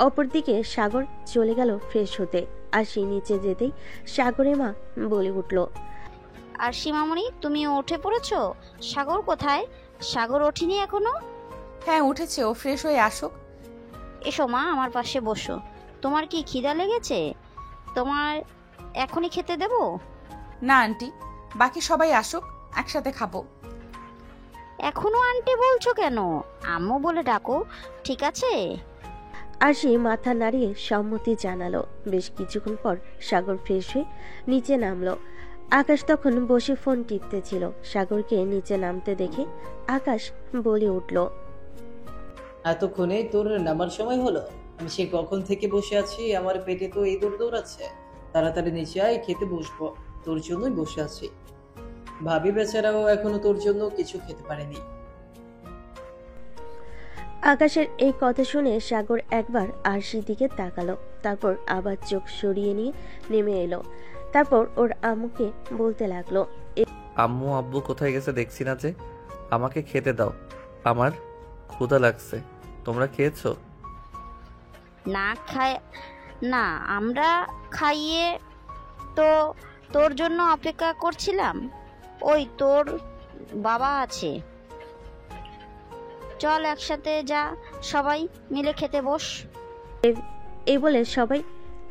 অপরদিকে সাগর চলে গেল ফ্রেশ হতে। আরশি নিচে যেতেই সাগরের মা বলে উঠল, আরশি মামুনি, তুমি উঠে পড়েছো? সাগর কোথায়? সাগর ওঠেনি এখনো? হ্যাঁ উঠেছে, ও ফ্রেশ হয়ে আসুক। এসো মা, আমার পাশে বসো। তোমার কি খিদা লেগেছে? তোমার এখনই খেতে দেব? না আন্টি, বাকি সবাই আসুক, একসাথে খাবো। এখনো আন্টি বলছো কেন? আম্মু বলে ডাকো, ঠিক আছে? আরশি মাথা নাড়িয়ে সম্মতি জানালো। বেশ কিছুক্ষণ পর সাগর ফ্রেশ হয়ে নিচে নামলো। আকাশ তখন বসে ফোন টিপতেছিল। সাগরকে নিচে নামতে দেখে আকাশ বলে উঠল, এতক্ষণে তোর নামার সময় হলো? আমি সে কখন থেকে বসে আছি, আমার পেটে তো এই দৌড় দৌড়াচ্ছে। তাড়াতাড়ি নিচে আয়, খেতে বসবো। তোর জন্যই বসে আছি। ভাবি বেচারাও এখনো তোর জন্য কিছু খেতে পারেনি। আকাশের এই কথা শুনে সাগর একবার আরশির দিকে তাকালো, তারপর আবার চোখ সরিয়ে নিয়ে নেমে এলো। তারপর ওর আম্মুকে বলতে লাগলো, আম্মু আব্বু কোথায় গেছে দেখছি না যে। আমাকে খেতে দাও, আমার ক্ষুধা লাগছে। তোমরা খেয়েছো? না, আমরা খাইয়ে তো তোর জন্য অপেক্ষা করছিলাম। ওই তোর বাবা আছে, চল একসাথে যা, সবাই মিলে খেতে বস। এই বলে সবাই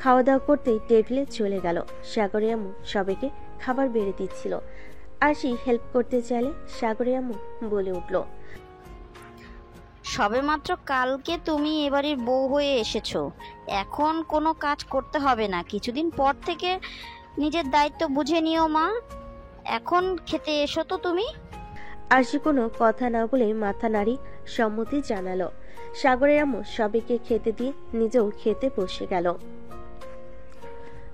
খাওয়া দাওয়া করতেই টেবিলে চলে গেল। সাগরের আম্মু সবাইকে খাবার বেড়ে দিচ্ছিল। আরশি হেল্প করতে চাইলে সাগরের আম্মু বলে উঠল, সবেমাত্র কালকে তুমি এবাড়ির বউ হয়ে এসেছো, এখন কোনো কাজ করতে হবে না। কিছুদিন পর থেকে নিজের দায়িত্ব বুঝে নিও মা। এখন খেতে এসো তো তুমি। আরশি কোনো কথা না বলে মাথা নাড়ি সম্মতি জানালো। সাগরের আম্মু সবাইকে খেতে দিয়ে নিজেও খেতে বসে গেল।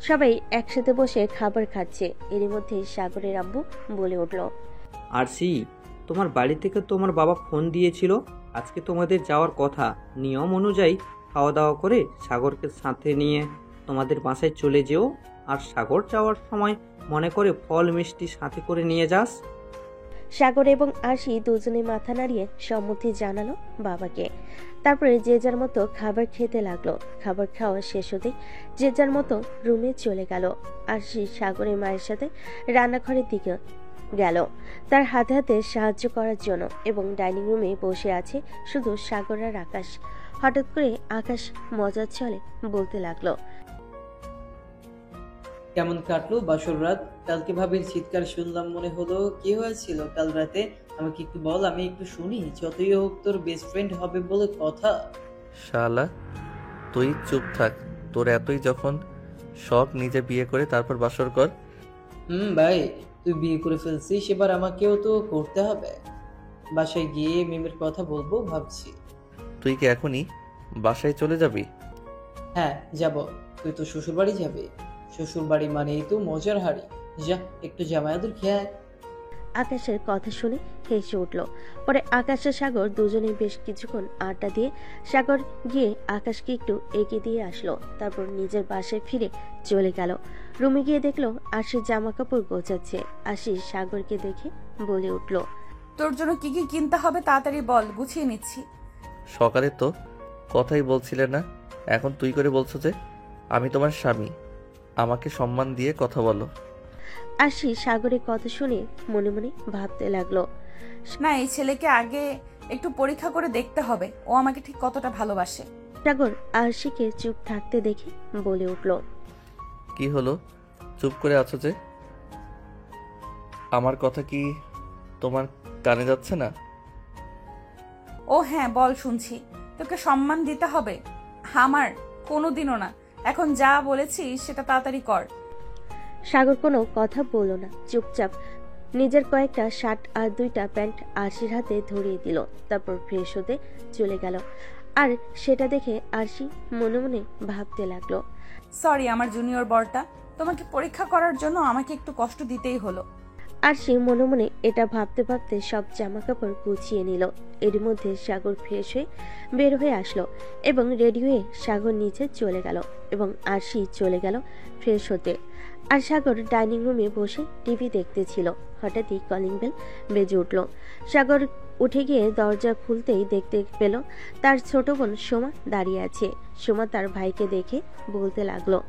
সবাই একসাথে বসে খাবার খাচ্ছে। এরই মধ্যে সাগরের আম্মু বলে উঠল, আরশি, তোমার বাড়ি থেকে তোমার বাবা ফোন দিয়েছিল, আজকে তোমাদের যাওয়ার কথা। নিয়ম অনুযায়ী খাওয়া দাওয়া করে সাগরকে সাথে নিয়ে তোমাদের বাসায় চলে যেও। আর সাগর যাওয়ার সময় মনে করে ফল মিষ্টি সাথে করে নিয়ে যাস। সাগর এবং আরশি দুজনে মাথা নাড়িয়ে সম্মতি জানালো বাবাকে। তারপরে যে যার মতো খাবার খেতে লাগলো। খাবার খাওয়া শেষ হতে যে যার মতো রুমে চলে গেল। আরশি সাগরের মায়ের সাথে রান্নাঘরের দিকে গেল তার হাতে হাতে সাহায্য করার জন্য, এবং ডাইনিং রুমে বসে আছে শুধু সাগর আর আকাশ। হঠাৎ করে আকাশ মজার ছলে বলতে লাগলো, কেমন কাটলো বাসর রাত? কালকে ভাবির চিৎকার শুনলাম, মনে হলো কি হয়েছিল কাল রাতে? আমাকে একটু বল, আমি একটু শুনি। যতই হোক তোর বেস্ট ফ্রেন্ড হবে বলে কথা। শালা তুই চুপ থাক, তোর এতই যখন শখ নিজে বিয়ে করে তারপর বাসর কর। ভাই, তুই বিয়ে করে ফেলছিস, এবার আমাকেও তো করতে হবে। বাসায় গিয়ে মিমের কথা বলবো ভাবছি। তুই কি এখনই বাসায় চলে যাবি? হ্যাঁ যাব। তুই তো শ্বশুর বাড়ি যাবে। শ্বশুর বাড়ি মানেই তো মজার হাড়ি। যা একটু জামায়াতুর খেয়ে আয়। আকাশের কথা শুনে হেসে উঠল। পরে আকাশ আর সাগর দুজনে বেশ কিছুক্ষণ আড্ডা দিয়ে সাগর গিয়ে আকাশকে একটু এগিয়ে দিয়ে আসলো। তারপর নিজের বাসায় ফিরে চলে গেল। রুমে গিয়ে দেখলো আশির জামা কাপড় গোছাচ্ছে। আশি সাগরকে দেখে বলে উঠল, তোর জন্য কি কি কিনতে হবে তাড়াতাড়ি বল, গুছিয়ে নিচ্ছি। সকালে তো কথাই বলছিলে না, এখন তুই করে বলছো যে? আমি তোমার স্বামী, আমাকে সম্মান দিয়ে কথা বলো। আশি সাগরের কথা শুনে মনে মনে ভাবতে লাগলো, না, এই ছেলেকে আগে একটু পরীক্ষা করে দেখতে হবে ও আমাকে ঠিক কতটা ভালোবাসে। সাগর আশিকে চুপ থাকতে দেখে বলে উঠল, কি হলো, চুপ করে আছো যে? আমার কথা কি তোমার কানে যাচ্ছে না? ও হ্যাঁ বল, শুনছি। তোকে সম্মান দিতে হবে? আমার কোনোদিনও না। এখন যা বলেছি সেটা তাড়াতাড়ি কর। সাগর কোনো কথা বলল না, চুপচাপ নিজের কয়েকটা শার্ট আর 2টা প্যান্ট আরশির হাতে ধরিয়ে দিল। তারপর ফ্রেশ হতে চলে গেল। আর সেটা দেখে আরশি মনে মনে ভাবতে লাগলো, সরি আমার জুনিয়র বরটা, তোমাকে পরীক্ষা করার জন্য আমাকে একটু কষ্ট দিতেই হলো। আরশি মনে মনে এটা ভাবতে ভাবতে সব জামা কাপড় গুছিয়ে নিল। এর মধ্যে সাগর ফ্রেশ হয়ে বের হয়ে আসলো এবং রেডি হয়ে সাগর নিচে চলে গেল এবং আরশি চলে গেল ফ্রেশ হতে। আর সাগর ডাইনিং রুমে বসে টিভি দেখতেছিল। হঠাৎই কলিং বেল বেজে উঠল। সাগর উঠে গিয়ে দরজা খুলতেই দেখতে পেল তার ছোট বোন সোমা দাঁড়িয়ে আছে। সোমা তার ভাইকে দেখে বলতে লাগলো,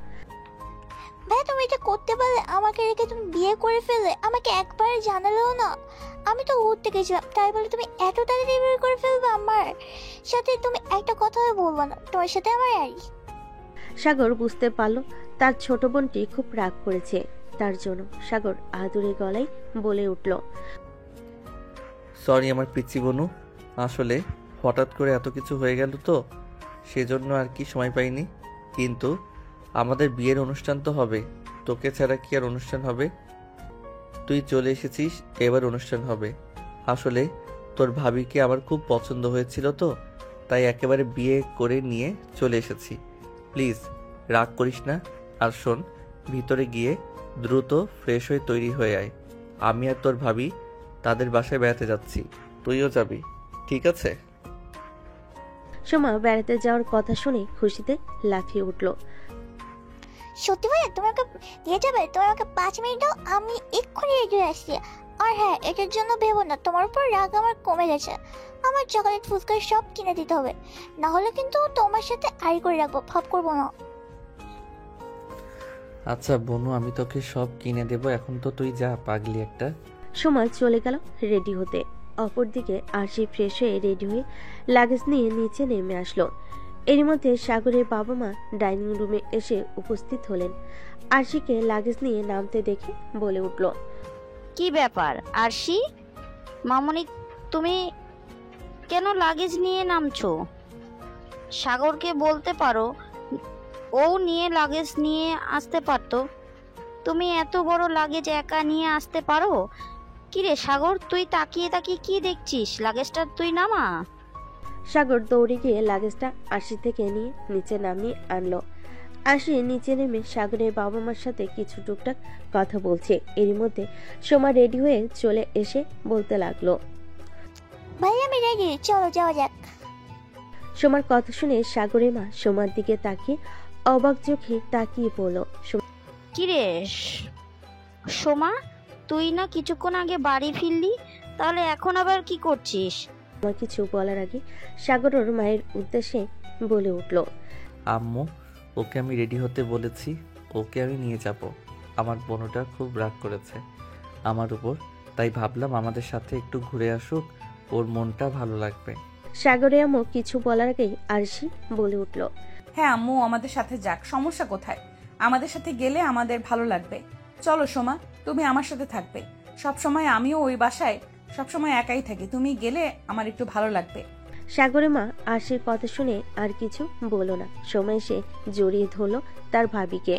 ভাই তুমি এটা করতে পারলে? আমাকে রেখে তুমি বিয়ে করে ফেললে, আমাকে একবার জানালেও না। আমি তো ঘুরতে গেছিলাম, তাই বলে তুমি এত তাড়াতাড়ি বিয়ে করে ফেলবে আমার সাথে? তুমি একটা কথাও বলবো না তোমার সাথে আমার আর। সাগর বুঝতে পারল তার ছোট বোনটি খুব রাগ করেছে। তার জন্য সাগর আদুরে গলায় বলে উঠল, সরি আমার পিচ্চি বনু, আসলে হঠাৎ করে এত কিছু হয়ে গেল তো সেজন্য আর কি সময় পাইনি। কিন্তু আমাদের বিয়ের অনুষ্ঠান তো হবে, তোকে ছাড়া কি আর অনুষ্ঠান হবে? তুই চলে এসেছিস, এবার অনুষ্ঠান হবে। আসলে তোর ভাবিকে আমার খুব পছন্দ হয়েছিল তো, তাই একেবারে বিয়ে করে নিয়ে চলে এসেছি। প্লিজ রাগ করিস না। আর শোন, ভিতরে গিয়ে দ্রুত ফ্রেশ হয়ে তৈরি হয়ে আয়। আমি আর তোর ভাবি তাদের বাসায় বেড়াতে যাচ্ছি, তুইও যাবি, ঠিক আছে? সোমা বেড়াতে যাওয়ার কথা শুনে খুশিতে লাফিয়ে উঠল। সত্যি ভাই তুমি আমাকে দিয়ে যাবে? তুমি আমাকে 5 মিনিট দাও, আমি এক্ষুনি রেডি হয়ে আসছি। আর হ্যাঁ, এটার জন্য ভেবো না, তোমার উপর রাগ আমার কমে গেছে। আমার চকলেট ফুচকা সব কিনে দিতে হবে, না হলে কিন্তু তোমার সাথে আড়ি করে রাখবো, ভাব করবো না। আচ্ছা বনু, আমি তোকে সব কিনে দেব, এখন তো তুই যা, পাগলি একটা। সোমা চলে গেল রেডি হতে। অপরদিকে আরশি ফ্রেশ হয়ে রেডি হয়ে লাগেজ নিয়ে নিচে নেমে আসলো। এর মধ্যে সাগরের বাবা মা ডাইনিং রুমে এসে উপস্থিত হলেন। আরশিকে লাগেজ নিয়ে নামতে দেখে বলে উঠল, কি ব্যাপার আরশি? মামনি তুমি কেন লাগেজ নিয়ে নামছো? সাগরকে বলতে পারো ও নিয়ে লাগেজ নিয়ে আসতে পারতো। তুমি এত বড় লাগেজ একা নিয়ে আসতে পারো? কিরে সাগর, তুই তাকিয়ে তাকিয়ে কি দেখছিস? লাগেজটা তুই নামা। সাগর দৌড়ে গিয়ে লাগেজটা আরশি থেকে নিয়ে নিচে নামিয়ে আনলো। আরশি নিচে নেমে সাগরের বাবা মার সাথে কিছু টুকটাক কথা বলছে। এর মধ্যে সোমা রেডি হয়ে চলে এসে বলতে লাগলো, ভাই আমি রেডি, চলো যাওয়া যাক। সোমার কথা শুনে সাগরের মা সোমার দিকে তাকিয়ে অবাক চোখে তাকিয়ে বলল, কিরে সোমা, তুই না কিছুক্ষণ আগে বাড়ি ফিরলি, তাহলে এখন আবার কি করছিস? আমার কিছু বলার আগে সাগর ওর মায়ের উদ্দেশ্যে বলে উঠল, আম্মু, ওকে আমি রেডি হতে বলেছি, ওকে আমি নিয়ে যাব। আমার বোনটা খুব রাগ করেছে আমার উপর, তাই ভাবলাম আমাদের সাথে একটু ঘুরে আসুক, ওর মনটা ভালো লাগবে। সাগরে আম্মু কিছু বলার আগেই আরশি বলে উঠল, হ্যাঁ আম্মু আমাদের সাথে যাক, সমস্যা কোথায়? আমাদের সাথে গেলে আমাদের ভালো লাগবে। চলো সোমা, তুমি আমার সাথে থাকবে সব সময়। আমিও ওই বাসায় সবসময় একাই থাকি, তুমি গেলে আমার একটু ভালো লাগবে। সাগরের মা আরশির কথা শুনে আর কিছু বলল না। সোমা এসে জড়িয়ে ধরল তার ভাবিকে।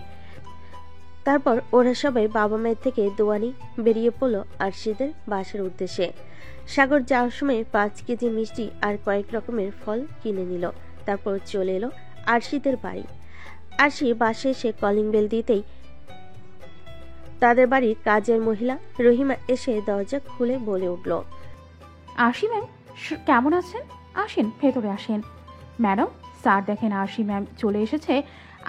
তারপর ওরা সবাই বাবা মায়ের থেকে দোয়া নিয়ে বেরিয়ে পড়লো আরশিদের বাসার উদ্দেশ্যে। সাগর যাওয়ার সময় 5 কেজি মিষ্টি আর কয়েক রকমের ফল কিনে নিল। তারপর চলে এলো আরশিদের বাড়ি। আরশি বাসায় এসে কলিং বেল দিতেই তাদের বাড়ির কাজের মহিলা রহিমা এসে দরজা খুলে বলে উঠল, আরশি ম্যাম কেমন আছেন? আসেন, ভেতরে আসেন। ম্যাডাম, স্যার দেখেন আরশি ম্যাম চলে এসেছে,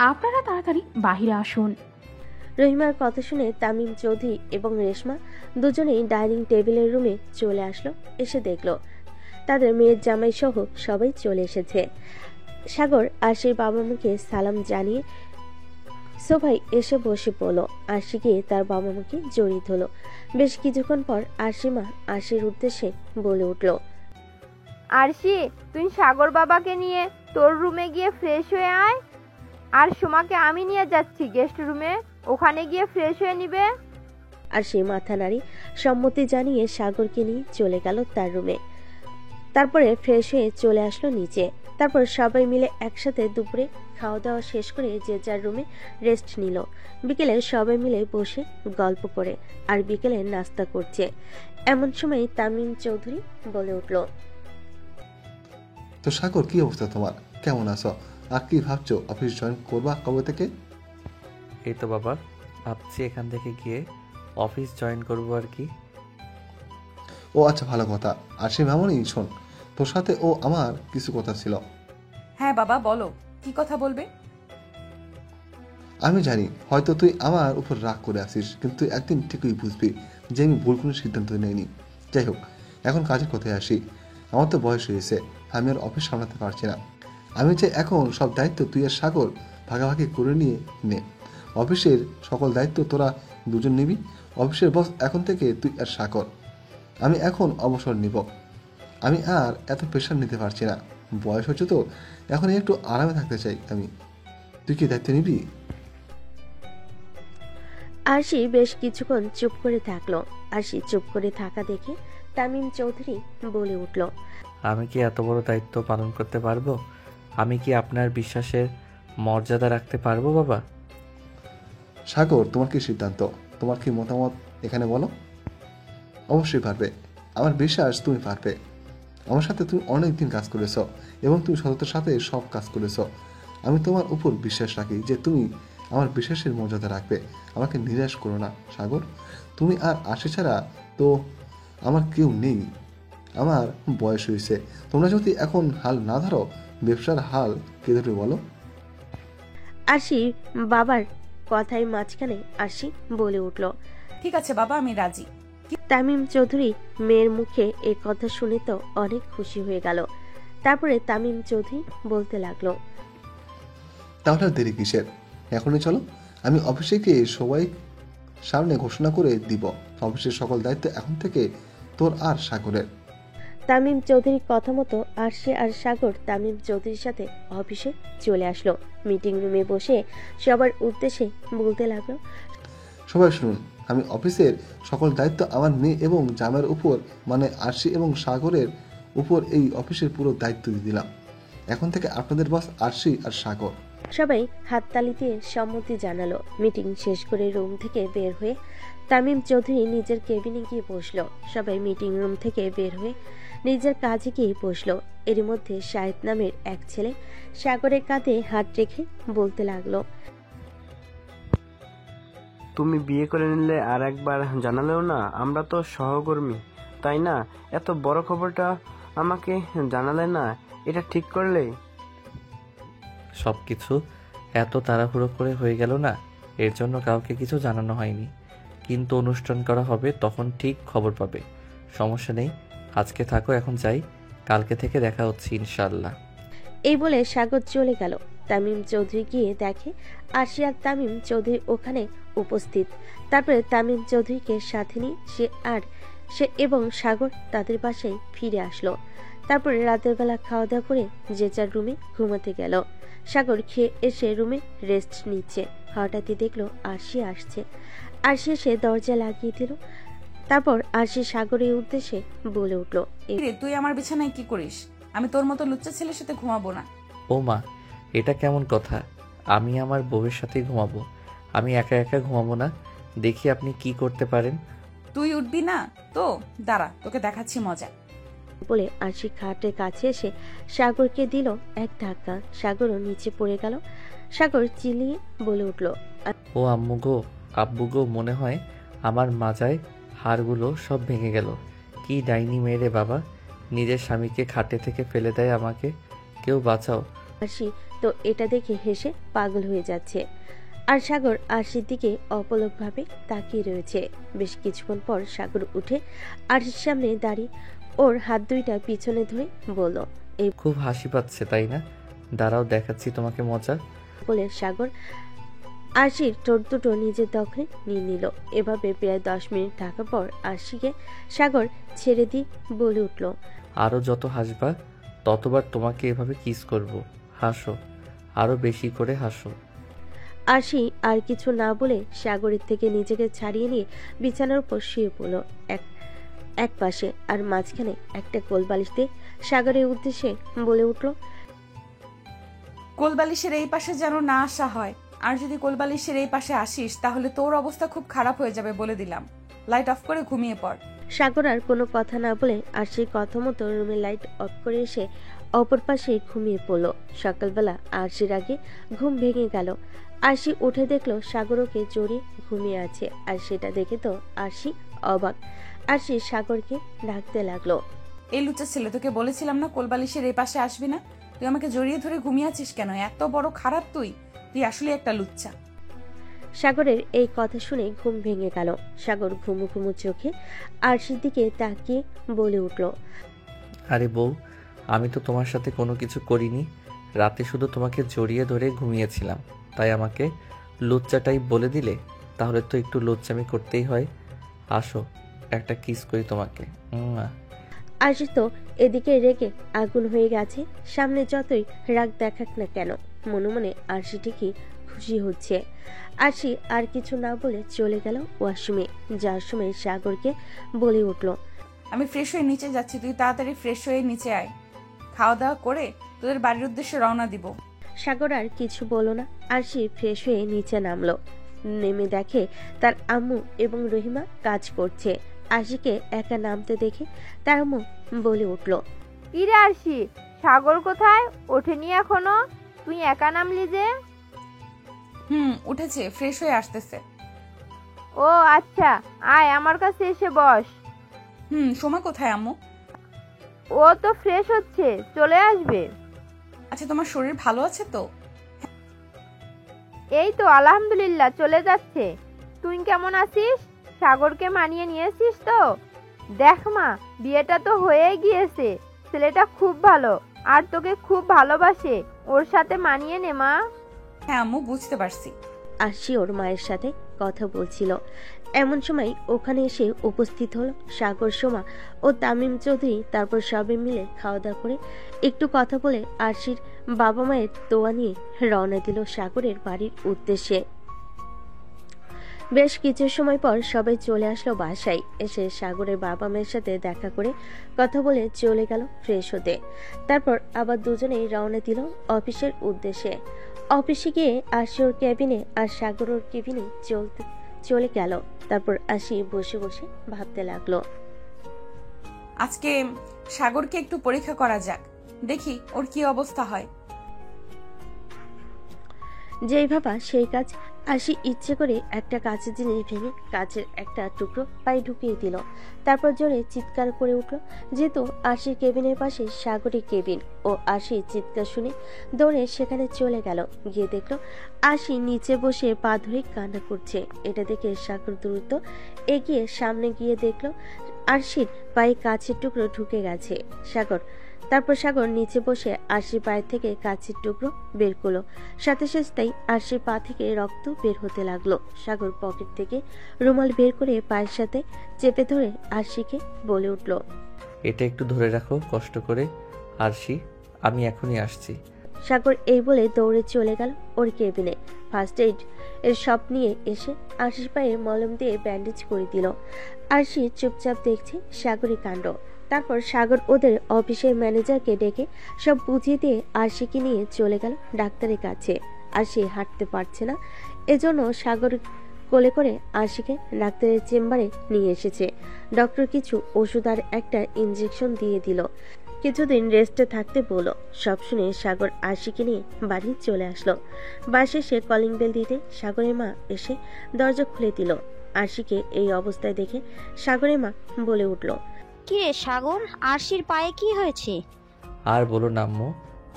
আপনারা তাড়াতাড়ি বাহিরে আসুন। রহিমার কথা শুনে তামিম চৌধুরী এবং রেশমা দুজনেই ডাইনিং টেবিলের রুমে চলে আসলো। এসে দেখলো তাদের মেয়ের জামাই সহ সবাই চলে এসেছে। সাগর আরশির বাবা মাকে সালাম জানিয়ে সোফায় এসে বসে পড়ল। আরশি গিয়ে তার বাবা মাকে জড়িয়ে ধরল। বেশ কিছুক্ষণ পর আরশি মা আরশির উদ্দেশ্যে বলে উঠল, আরশি, তুই সাগর বাবাকে নিয়ে তোর রুমে গিয়ে ফ্রেশ হয়ে আয়, আর সোমাকে আমি নিয়ে যাচ্ছি গেস্ট রুমে, ওখানে গিয়ে ফ্রেশ হয়ে নিবে। আরশি মাথা নাড়ি সম্মতি জানিয়ে সাগরকে নিয়ে চলে গেল তার রুমে। তারপরে ফ্রেশ হয়ে চলে আসলো নিচে। তারপর সবাই মিলে একসাথে দুপুরে খাওয়া দাওয়া শেষ করে যে যার রুমে রেস্ট নিল। বিকেলে সবাই মিলে বসে গল্প করে আর বিকেলে নাস্তা করছে। এমন সময় তামিম চৌধুরী বলে উঠল, তো সাগর, কি অবস্থা তোমার? কেমন আছো? আর কি ভাবছো, অফিস জয়েন করবা কবে থেকে? এই তো বাবা, ভাবছি এখান থেকে গিয়ে অফিস জয়েন করবো আর কি। ও আচ্ছা, ভালো কথা। আর সে মামনি, শোন, তোর সাথে ও আমার কিছু কথা ছিল। হ্যাঁ বাবা, বলো, কি কথা বলবে? আমি জানি হয়তো তুই আমার উপর রাগ করে আসিস, কিন্তু একদিন ঠিকই বুঝবি যে আমি ভুল কোনো সিদ্ধান্ত নেইনি। যাই হোক, এখন কাজের কথায় আসি। আমার তো বয়স হয়েছে, আমি আর অফিস সামলাতে পারছি না। আমি যে এখন সব দায়িত্ব তুই আর সাগর ভাগাভাগি করে নিয়ে নে। অফিসের সকল দায়িত্ব তোরা দুজন নিবি। অফিসের বস এখন থেকে তুই আর সাগর। আমি এখন অবসর নিব। আমি আর এত প্রেশার নিতে পারছি না। বয়স হচ্ছে তো, এখন একটু আরামে থাকতে চাই আমি। তুই কি দায়িত্ব নিবি? আরশি বেশ কিছুক্ষণ চুপ করে থাকলো। আরশি চুপ করে থাকা দেখে তামিম চৌধুরী বলে উঠল, আমি কি এত বড় দায়িত্ব পালন করতে পারবো? আমি কি আপনার বিশ্বাসের মর্যাদা রাখতে পারবো বাবা? সাগর, তোমার কি সিদ্ধান্ত? তোমার কি মতামত এখানে বলো। অবশ্যই পারবে, আমার বিশ্বাস তুমি পারবে। আমার সাথে তুমি অনেক দিন কাজ করেছো এবং তুমি সততার সাথে সব কাজ করেছো। আমি তোমার উপর বিশ্বাস রাখি যে তুমি আমার বিশ্বাসের মর্যাদা রাখবে। আমাকে নিরাশ করো না সাগর। তুমি আর আশি ছাড়া তো আমার কেউ নেই। আমার বয়স হয়েছে। তোমরা যদি এখন হাল না ধরো, ব্যবসার হাল কে ধরবে বলো? আরশি বাবার কথায় মাঝখানে আরশি বলে উঠল, ঠিক আছে বাবা, আমি রাজি। তামিম চৌধুরী মেয়ের মুখে এই কথা শুনে তো অনেক খুশি হয়ে গেল। তারপরে তামিম চৌধুরী বলতে লাগলো, তাহলে আর দেরি কিসের? এখনই চলো। আমি অফিসে গিয়ে সবাই সামনে ঘোষণা করে দিব অফিসের সকল দায়িত্ব এখন থেকে তোর আর সাগরের। তামিম চৌধুরীর কথা মতো আরশি আর সাগর তামিম চৌধুরীর সাথে অফিসে চলে আসলো। মিটিং রুমে বসে সবার উদ্দেশ্যে বলতে লাগলো, সবাই শুনুন, আমি অফিসের সকল দায়িত্ব আমার মেয়ে এবং জামাইয়ের উপর, মানে আরশি এবং সাগরের উপর এই অফিসের পুরো দায়িত্ব দিয়ে দিলাম। এখন থেকে আপনাদের বস আরশি আর সাগর। সবাই হাততালি দিয়ে সম্মতি জানালো। মিটিং শেষ করে রুম থেকে বের হয়ে তামিম চৌধুরী নিজের কেবিনে গিয়ে বসলো। সবাই মিটিং রুম থেকে বের হয়ে নিজের কাজে গিয়ে বসলো। এরই মধ্যে শাহিদ নামের এক ছেলে সাগরের কাঁধে হাত রেখে বলতে লাগলো, তুমি বিয়ে করে নিলে আর একবার জানালেও না? আমরা তো সহকর্মী, তাই না? এত বড় খবরটা আমাকে জানালে না, এটা ঠিক করলে? সবকিছু এত তাড়াহুড়ো করে হয়ে গেল না, এর জন্য কাউকে কিছু জানানো হয়নি। কিন্তু অনুষ্ঠান করা হবে, তখন ঠিক খবর পাবে। সমস্যা নেই, আজকে থাকো, এখন যাই, কালকে থেকে দেখা হচ্ছে ইনশাল্লাহ। এই বলে সাগর চলে গেল। তামিম চৌধুরী গিয়ে দেখে আরশি আর তামিম চৌধুরী ওখানে উপস্থিত। তারপরে তামিম চৌধুরীকে সাথে নিয়ে সে এবং সাগর তাদের বাসায় ফিরে আসলো। তারপরে রাতের বেলা খাওয়া দাওয়া করে যে যার রুমে ঘুমাতে গেল। সাগর খেয়ে এসে রুমে রেস্ট নিচ্ছে। হঠাৎই দেখলো আরশি আসছে। আরশি এসে দরজা লাগিয়ে দিল। তারপর আরশি সাগরের উদ্দেশ্যে বলে উঠল, তুই আমার বিছানায় কি করিস? আমি তোর মতো লুচ্চা ছেলের সাথে ঘুমাবো না। ও মা, এটা কেমন কথা? আমি আমার বউয়ের সাথেই ঘুমাবো। আমি একা একা ঘুমাবো না, দেখি আপনি কি করতে পারেন। তুই উঠবি না তো, দাঁড়া তোকে দেখাচ্ছি মজা। বলে আরশি খাটের কাছে এসে সাগরকে দিল এক ধাক্কা। সাগরও নিচে পড়ে গেল। সাগর চিল্লিয়ে বলে উঠল, ও আম্মু গো, আব্বু গো, মনে হয় আমার মাজায় হাড়গুলো সব ভেঙে গেল। কি ডাইনি মেরে বাবা, নিজের স্বামীকে খাটে থেকে ফেলে দেয় আমাকে, কেউ বাঁচাও। আরশি তো এটা দেখে হেসে পাগল হয়ে যাচ্ছে। আর সাগর আরশির দিকে অপলকভাবে তাকিয়ে রয়েছে। বেশ কিছুক্ষণ পর সাগর উঠে আরশির সামনে দাঁড়িয়ে ওর হাত দুইটা পিছনে ধরে বলল, এই খুব হাসি পাচ্ছে তাই না? দাঁড়াও দেখাচ্ছি তোমাকে মজা। বলে সাগর আরশির ঠোঁট দুটো নিজের দখলে নিয়ে নিল। এভাবে প্রায় 10 মিনিট থাকার পর আরশিকে সাগর ছেড়ে দিয়ে বলে উঠল, আরো যত হাসবা ততবার তোমাকে এভাবে কিস করব। হাসো, আরো বেশি করে হাসো। আরশি আর কিছু না বলে সাগরের থেকে নিজেকে ছাড়িয়ে নিয়ে বিছানার উপর শুয়ে পড়ল এক পাশে, আর মাঝখানে একটা কোলবালিশ দিয়ে সাগরের উদ্দেশ্যে বলে উঠল, কোলবালিশের এই পাশে যেন না আসা হয়, আর যদি কোলবালিশের এই পাশে আসিস তাহলে তোর অবস্থা খুব খারাপ হয়ে যাবে বলে দিলাম। লাইট অফ করে ঘুমিয়ে পড়। সাগর আর কোনো কথা না বলে আরশির কথা মতো রুমের লাইট অফ করে এসে অপর পাশে ঘুমিয়ে পড়ল। সকালবেলা আরশির আগে ঘুম ভেঙে গেল। আরশি উঠে দেখলো সাগর ওকে জড়িয়ে ঘুমিয়ে আছে, আর সেটা দেখে তো আরশি অবাক। আরশি সাগরকে ডাকতে লাগলো, এই লুচা ছেলে, তোকে বলেছিলাম না কোলবালিশের এই পাশে আসবি না? তুই আমাকে জড়িয়ে ধরে ঘুমিয়ে আছিস কেন? এত বড় খারাপ তুই, তুই আসলে একটা লুচ্চা। সাগরের এই কথা শুনে ঘুম ভেঙে গেল। সাগর ঘুমু ঘুমু চোখে আরশির দিকে তাকিয়ে বলে উঠল, আরে বউ, আমি তো তোমার সাথে কোনো কিছু করিনি, রাতে শুধু তোমাকে জড়িয়ে ধরে ঘুমিয়েছিলাম, তাই আমাকে লুচ্চাটাই বলে দিলে? তাহলে তো একটু লুচ্চামি করতেই হয়। আসো একটা কিস করি তোমাকে। আরশি তো এদিকে রেগে আগুন হয়ে গেছে। সামনে যতই রাগ দেখাক না কেন, মনে মনে আরশি ঠিকই খুশি হচ্ছে। আরশি আর কিছু না বলে চলে গেল ওয়াশরুমে। যাওয়ার সময় সাগরকে বলে উঠল, আমি ফ্রেশ হয়ে নিচে যাচ্ছি, তুই তাড়াতাড়ি ফ্রেশ হয়ে নিচে আয়, খাওয়া দাওয়া করে তোদের বাড়ির উদ্দেশ্যে রওনা দিব। সাগর আর কিছু বলো না। আরশি ফ্রেশ হয়ে নিচে নামলো। নেমে দেখে তার আম্মু এবং রহিমা কাজ করছে। আরশিকে একা নামতে দেখে তার আম্মু বলে উঠল, কিরে আরশি, সাগর কোথায়? ওঠেনি এখনো? তুই একা নামলি যে? উঠেছে, ফ্রেশ হয়ে আসতেছে। ও আচ্ছা, আয় আমার কাছে এসে বস। সোমা কোথায় আম্মু? ও তো ফ্রেশ হচ্ছে, চলে আসবে। আচ্ছা, তোমার শরীর ভালো আছে তো? এই তো আলহামদুলিল্লাহ চলে যাচ্ছে। তুই কেমন আছিস? সাগরকে মানিয়ে নিয়েছিস তো? দেখ মা, বিয়েটা তো হয়ে গিয়েছে, ছেলেটা খুব ভালো আর তোকে খুব ভালোবাসে, ওর সাথে মানিয়ে নে মা। হ্যাঁ আম্মু, বুঝতে পারছি। আরশি ওর মায়ের সাথে কথা বলছিল। এমন সময় ওখানে এসে উপস্থিত হলো সাগর, সোমা ও তামিম চৌধুরী। তারপর সবাই মিলে খাওয়া দাওয়া করে একটু কথা বলে আরশির বাবা মায়ের দোয়া নিয়ে রওনা দিল সাগরের বাড়ির উদ্দেশ্যে। বেশ কিছু সময় পর সবাই চলে আসলো বাসায়। এসে সাগরের বাবা মায়ের সাথে দেখা করে কথা বলে চলে গেল ফ্রেশ হতে। তারপর আবার দুজনেই রওনা দিল অফিসের উদ্দেশ্যে। অফিসে গিয়ে আরশি ওর কেবিনে আর সাগর ওর কেবিনে চলে গেল। তারপর আরশি বসে বসে ভাবতে লাগলো, আজকে সাগরকে একটু পরীক্ষা করা যাক, দেখি ওর কি অবস্থা হয়। যেই ভাবা সেই কাজ। আরশি ইচ্ছে করে একটা কাঁচের জিনিস ভেঙে কাঁচের একটা টুকরো পায়ে ঢুকিয়ে দিল। তারপর জোরে চিৎকার করে উঠল। যেহেতু আরশির কেবিনের পাশে সাগরের কেবিন, ও আরশির চিৎকার শুনে দৌড়ে সেখানে চলে গেল। গিয়ে দেখলো আরশি নিচে বসে পা ধরে কান্না করছে। এটা দেখে সাগর দ্রুত এগিয়ে সামনে গিয়ে দেখলো আরশির পায়ে কাঁচের টুকরো ঢুকে গেছে। তারপর সাগর নিচে বসে আরশির পায়ের থেকে কাঁচের টুকরো বের করলো। সাথে সাথেই আরশির পা থেকে রক্ত বের হতে লাগলো। সাগর পকেট থেকে রুমাল বের করে পায়ের সাথে চেপে ধরে আরশিকে বলে উঠল, এটা একটু ধরে রাখো কষ্ট করে। আরশি, আমি এখনই আসছি। সাগর এই বলে দৌড়ে চলে গেল ওর কেবিনে। ফার্স্ট এইড এর সব নিয়ে এসে আরশির পায়ে মলম দিয়ে ব্যান্ডেজ করে দিল। আরশি চুপচাপ দেখছে সাগরের কাণ্ড। তারপর সাগর ওদের অফিসের ম্যানেজারকে ডেকে সব বুঝিয়ে দিয়ে আরশিকে নিয়ে চলে গেল ডাক্তারের কাছে। আরশি হাঁটতে পারছে না, এজন্য সাগর কোলে করে আরশিকে ডাক্তারের চেম্বারে নিয়ে এসেছে। ডক্টর কিছু ওষুধ আর একটা ইনজেকশন দিয়ে দিল, কিছুদিন রেস্টে থাকতে বলল। সব শুনে সাগর আরশিকে নিয়ে বাড়ি চলে আসলো। বাসে সে কলিং বেল দিতে সাগরের মা এসে দরজা খুলে দিল। আরশিকে এই অবস্থায় দেখে সাগরের মা বলে উঠল, কি রে সাগর, আরশির পায়ে কি হয়েছে? আর বলো না আম্মু,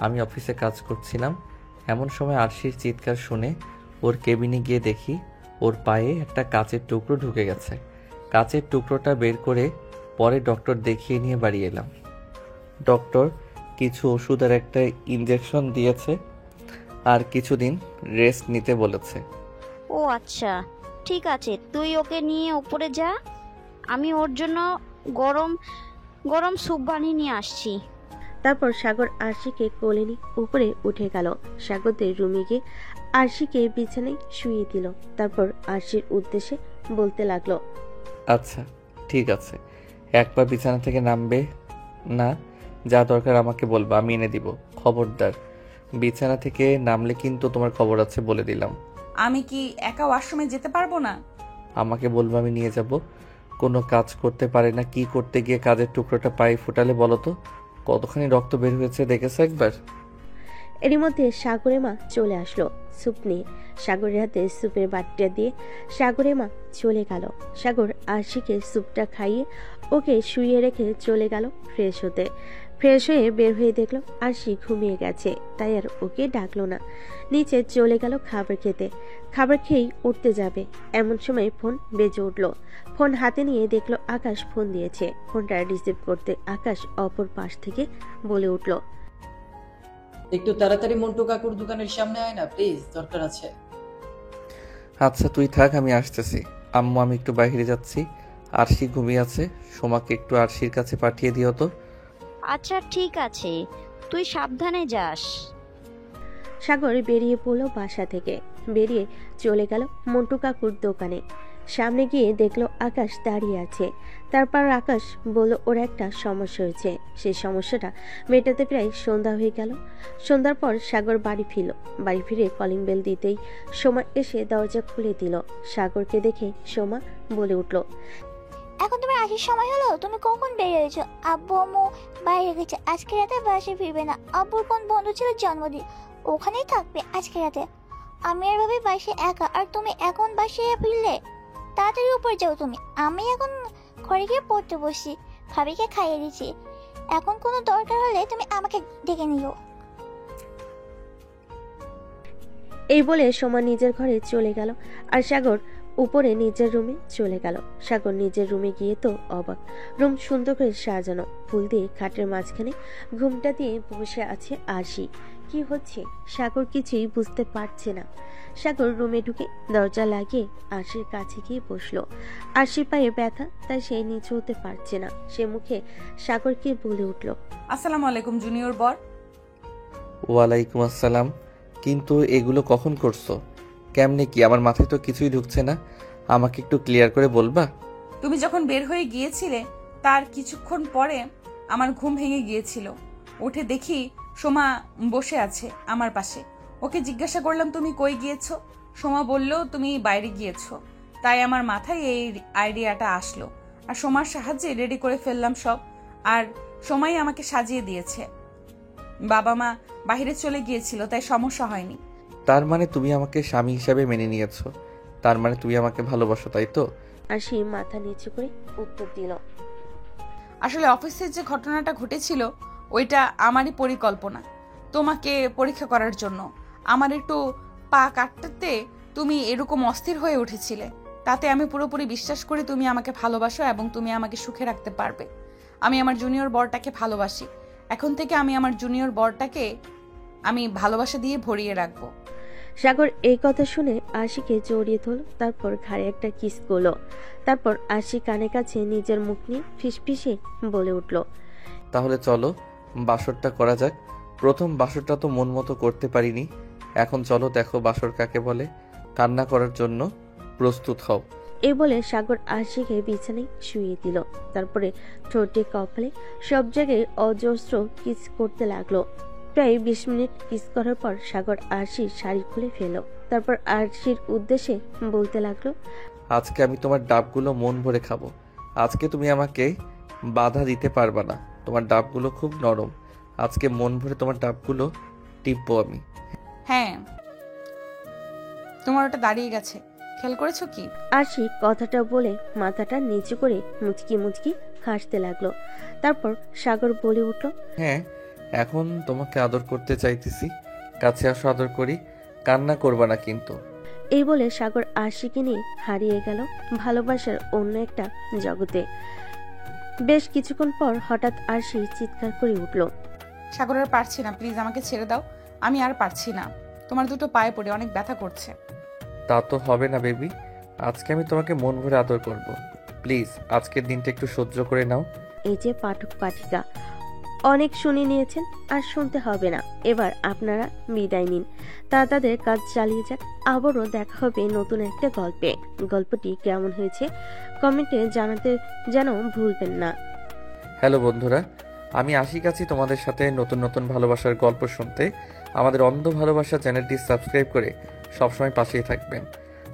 আমি অফিসে কাজ করছিলাম, এমন সময় আরশির চিৎকার শুনে ওর কেবিনে গিয়ে দেখি ওর পায়ে একটা কাচের টুকরো ঢুকে গেছে। কাচের টুকরোটা বের করে পরে ডক্টর দেখিয়ে নিয়ে বাড়ি এলাম। ডক্টর কিছু ওষুধ আর একটা ইনজেকশন দিয়েছে আর কিছুদিন রেস্ট নিতে বলেছে। ও আচ্ছা, ঠিক আছে, তুই ওকে নিয়ে উপরে যা, আমি ওর জন্য গরম গরম স্যুপ বানিয়ে নিয়ে আসছি। তারপর সাগর আরশিকে কোলে নিয়ে উপরে উঠে গেল। সাগরদের রুমে গিয়ে আরশিকে বিছানায় শুইয়ে দিল। তারপর আরশির উদ্দেশ্যে বলতে লাগলো, আচ্ছা ঠিক আছে, একবার বিছানা থেকে নামবে না, যা দরকার আমাকে বলবা, আমি এনে দিব। খবরদার বিছানা থেকে নামলে কিন্তু তোমার খবর আছে বলে দিলাম। আমি কি একা ওয়াশরুমে যেতে পারবো না? আমাকে বলবো, আমি নিয়ে যাব। কোনো কাজ করতে পারে না, কি করতে গিয়ে কাজের টুকরোটা পায়ে ফুটালে বলো তো, কতখানি রক্ত বের হয়েছে দেখেছো একবার? এরই মধ্যে সাগরের মা চলে আসলো স্যুপ নিয়ে। সাগরের হাতে স্যুপের বাটিটা দিয়ে সাগরের মা চলে গেল। সাগর আরশিকে স্যুপটা খাইয়ে ওকে শুইয়ে রেখে চলে গেল ফ্রেশ হতে। ফ্রেশ হয়ে বের হয়ে দেখলো আরশি ঘুমিয়ে গেছে, তাই আর ওকে ডাকলো না। নিচে চলে গেল খাবার খেতে। খাবার খেয়েই উঠতে যাবে, এমন সময় ফোন বেজে উঠলো। ফোন হাতে নিয়ে দেখলো আকাশ ফোন দিয়েছে। ফোনটা রিসিভ করতে আকাশ অপর পাশ থেকে বলে উঠলো, একটু তাড়াতাড়ি মন্টু কাকুর দোকানের সামনে আয় না প্লিজ, দরকার আছে। আচ্ছা তুই থাক, আমি আসতেছি। আম্মু আমি একটু বাইরে যাচ্ছি, আরশি ঘুমিয়ে আছে, সোমাকে একটু আরশির কাছে পাঠিয়ে দিও তো। আচ্ছা ঠিক আছে, তুই সাবধানে যাস। সাগর বেরিয়ে পড়লো বাসা থেকে। বেরিয়ে চলে গেল মন্টু কাকুর দোকানে। সামনে গিয়ে দেখলো আকাশ দাঁড়িয়ে আছে। তারপর আকাশ বলল ওর একটা সমস্যা হয়েছে, সেই সমস্যাটা মেটাতে প্রায় সন্ধ্যা হয়ে গেল। সন্ধ্যার পর সাগর বাড়ি ফিরল। বাড়ি ফিরে কলিং বেল দিতেই সোমা এসে দরজা খুলে দিল। সাগরকে দেখে সোমা বলে উঠল, এখন তোমার আসার সময় হলো, তুমি কখন বেরিয়েছো? আব্বু আম্মু বাইরে গেছে, আজকে রাতে বাসে ফিরবে না। আব্বুর কোন বন্ধু ছিল জন্মদিন, ওখানেই থাকবে আজকে রাতে। আমি আর ভাবি বাসে একা, আর তুমি এখন বাসে ফিরলে? তাড়াতাড়ি উপরে যাও তুমি, আমি এখন ঘরে গিয়ে পড়তে বসি, ভাবিকে খাইয়ে দিচ্ছি। এখন কোনো দরকার হলে তুমি আমাকে ডেকে নিও। এই বলে সোমা নিজের ঘরে চলে গেল আর সাগর উপরে নিজের রুমে চলে গেল। সাগর নিজের রুমে গিয়ে তো অবাক, রুম সুন্দর করে সাজানো, ফুল দিয়ে খাটের মাঝখানে ঘুমটা দিয়ে বসে আছে আরশি। কি হচ্ছে সাগর কিছুই বুঝতে পারছে না। সাগর রুমে ঢুকে দরজা লাগিয়ে আরশির কাছে গিয়ে বসলো। আরশির পায়ে ব্যথা, তাই সে নিচু হতে পারছে না। সে মুখে সাগরকে বলে উঠলো, আসসালামু আলাইকুম জুনিয়র বর। ওয়ালাইকুম আসসালাম। কিন্তু এগুলো কখন করছো? কেমনে কি? আমার মাথায় তো কিছুই ঢুকছে না, আমাকে একটু ক্লিয়ার করে বলবা? তুমি যখন বের হয়ে গিয়েছিলে তার কিছুক্ষণ পরে আমার ঘুম ভেঙে গিয়েছিল। উঠে দেখি সোমা বসে আছে আমার পাশে। ওকে জিজ্ঞাসা করলাম তুমি কই গিয়েছো? সোমা বলল তুমি বাইরে গিয়েছো। তাই আমার মাথায় এই আইডিয়াটা আসলো, আর সোমার সাহায্যে রেডি করে ফেললাম সব। আর সোমাই আমাকে সাজিয়ে দিয়েছে। বাবা মা বাইরে চলে গিয়েছিল, তাই সমস্যা হয়নি। তার মানে তুমি আমাকে স্বামী হিসাবে মেনে নিয়েছো, তার মানে তুমি আমাকে ভালোবাসো, তাই তো? আরশি মাথা নিচু করে উত্তর দিল, আসলে অফিসের যে ঘটনাটা ঘটেছিল ওইটা আমারই পরিকল্পনা, তোমাকে পরীক্ষা করার জন্য। আমার একটু পা কাটতে তুমি এরকম অস্থির হয়ে উঠেছিলে, তাতে আমি পুরোপুরি বিশ্বাস করি তুমি আমাকে ভালোবাসো এবং তুমি আমাকে সুখে রাখতে পারবে। আমি আমার জুনিয়র বরটাকে ভালোবাসি। এখন থেকে আমি আমার জুনিয়র বরটাকে আমি ভালোবাসা দিয়ে ভরিয়ে রাখবো। সাগর এই কথা শুনে আরশিকে জড়িয়ে ধরল, তারপর ঘাড়ে একটা কিস করলো। তারপর আরশি কানে কাছে নিজের মুখ নিয়ে ফিসফিসে বলে উঠল, তাহলে চলো বাসরটা করা যাক। প্রথম বাসরটা তো মন মতো করতে পারিনি, এখন চলো দেখো বাসর কাকে বলে। কান্না করার জন্য প্রস্তুত হও। এই বলে সাগর আরশিকে বিছানায় শুইয়ে দিল। তারপরে ঠোঁটে কপালে সব জায়গায় অজস্র কিস করতে লাগলো। প্রায় 20 মিনিট কিস করার পর সাগর আরশির শাড়ি খুলে ফেলল। তারপর আরশির উদ্দেশ্যে বলতে লাগলো, আজকে আমি তোমার ডাবগুলো মন ভরে খাবো। আজকে তুমি আমাকে বাধা দিতে পারবা না। তোমার ডাবগুলো খুব নরম। আজকে মন ভরে তোমার ডাবগুলো টিপবো আমি। হ্যাঁ, তোমার ওটা দাঁড়িয়ে গেছে, খেয়াল করেছো কি? আরশি কথাটা বলে মাথাটা নিচু করে মুচকি মুচকি হাসতে লাগলো। তারপর সাগর বলে উঠল, হ্যাঁ, এখন তোমাকে আদর করতে চাইতেছি। কাছে আসো, আদর করি। কান্না করবা না কিন্তু। এই বলে সাগর আরশিকে নিয়ে হারিয়ে গেল ভালোবাসার অন্য একটা জগতে। বেশ কিছুক্ষণ পর হঠাৎ আরশি চিৎকার করে উঠল, সাগর আর পারছি না, প্লিজ আমাকে ছেড়ে দাও। আমি আর পারছি না, তোমার দুটো পায়ে পড়ে অনেক ব্যথা করছে। তা তো হবে না বেবি। আজকে আমি তোমাকে মন ভরে আদর করব। প্লিজ আজকের দিনটা একটু সহ্য করে নাও। এই যে পাঠক পাঠিকা অনেক শুনে নিয়েছেন, আর শুনতে হবে না। এবার আপনারা বিদায় নিন, তাদের কাজ চালিয়ে যাক। আবারও দেখা হবে নতুন একটা গল্পে। গল্পটি কেমন হয়েছে কমেন্টে জানাতে যেন ভুলবেন না। হ্যালো বন্ধুরা, আমি আশিক আছি তোমাদের সাথে নতুন নতুন ভালোবাসার গল্প শুনতে। আমাদের অন্ধ ভালোবাসা চ্যানেলটি সাবস্ক্রাইব করে সবসময় পাশেই থাকবেন।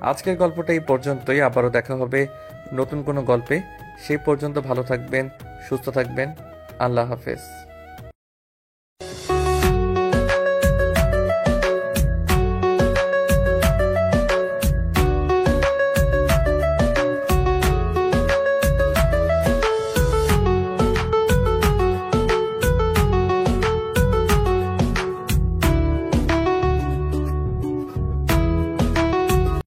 আজকের গল্পটা এই পর্যন্তই। আবারও দেখা হবে নতুন কোনো গল্পে। সেই পর্যন্ত ভালো থাকবেন, সুস্থ থাকবেন। আল্লাহ হাফেজ।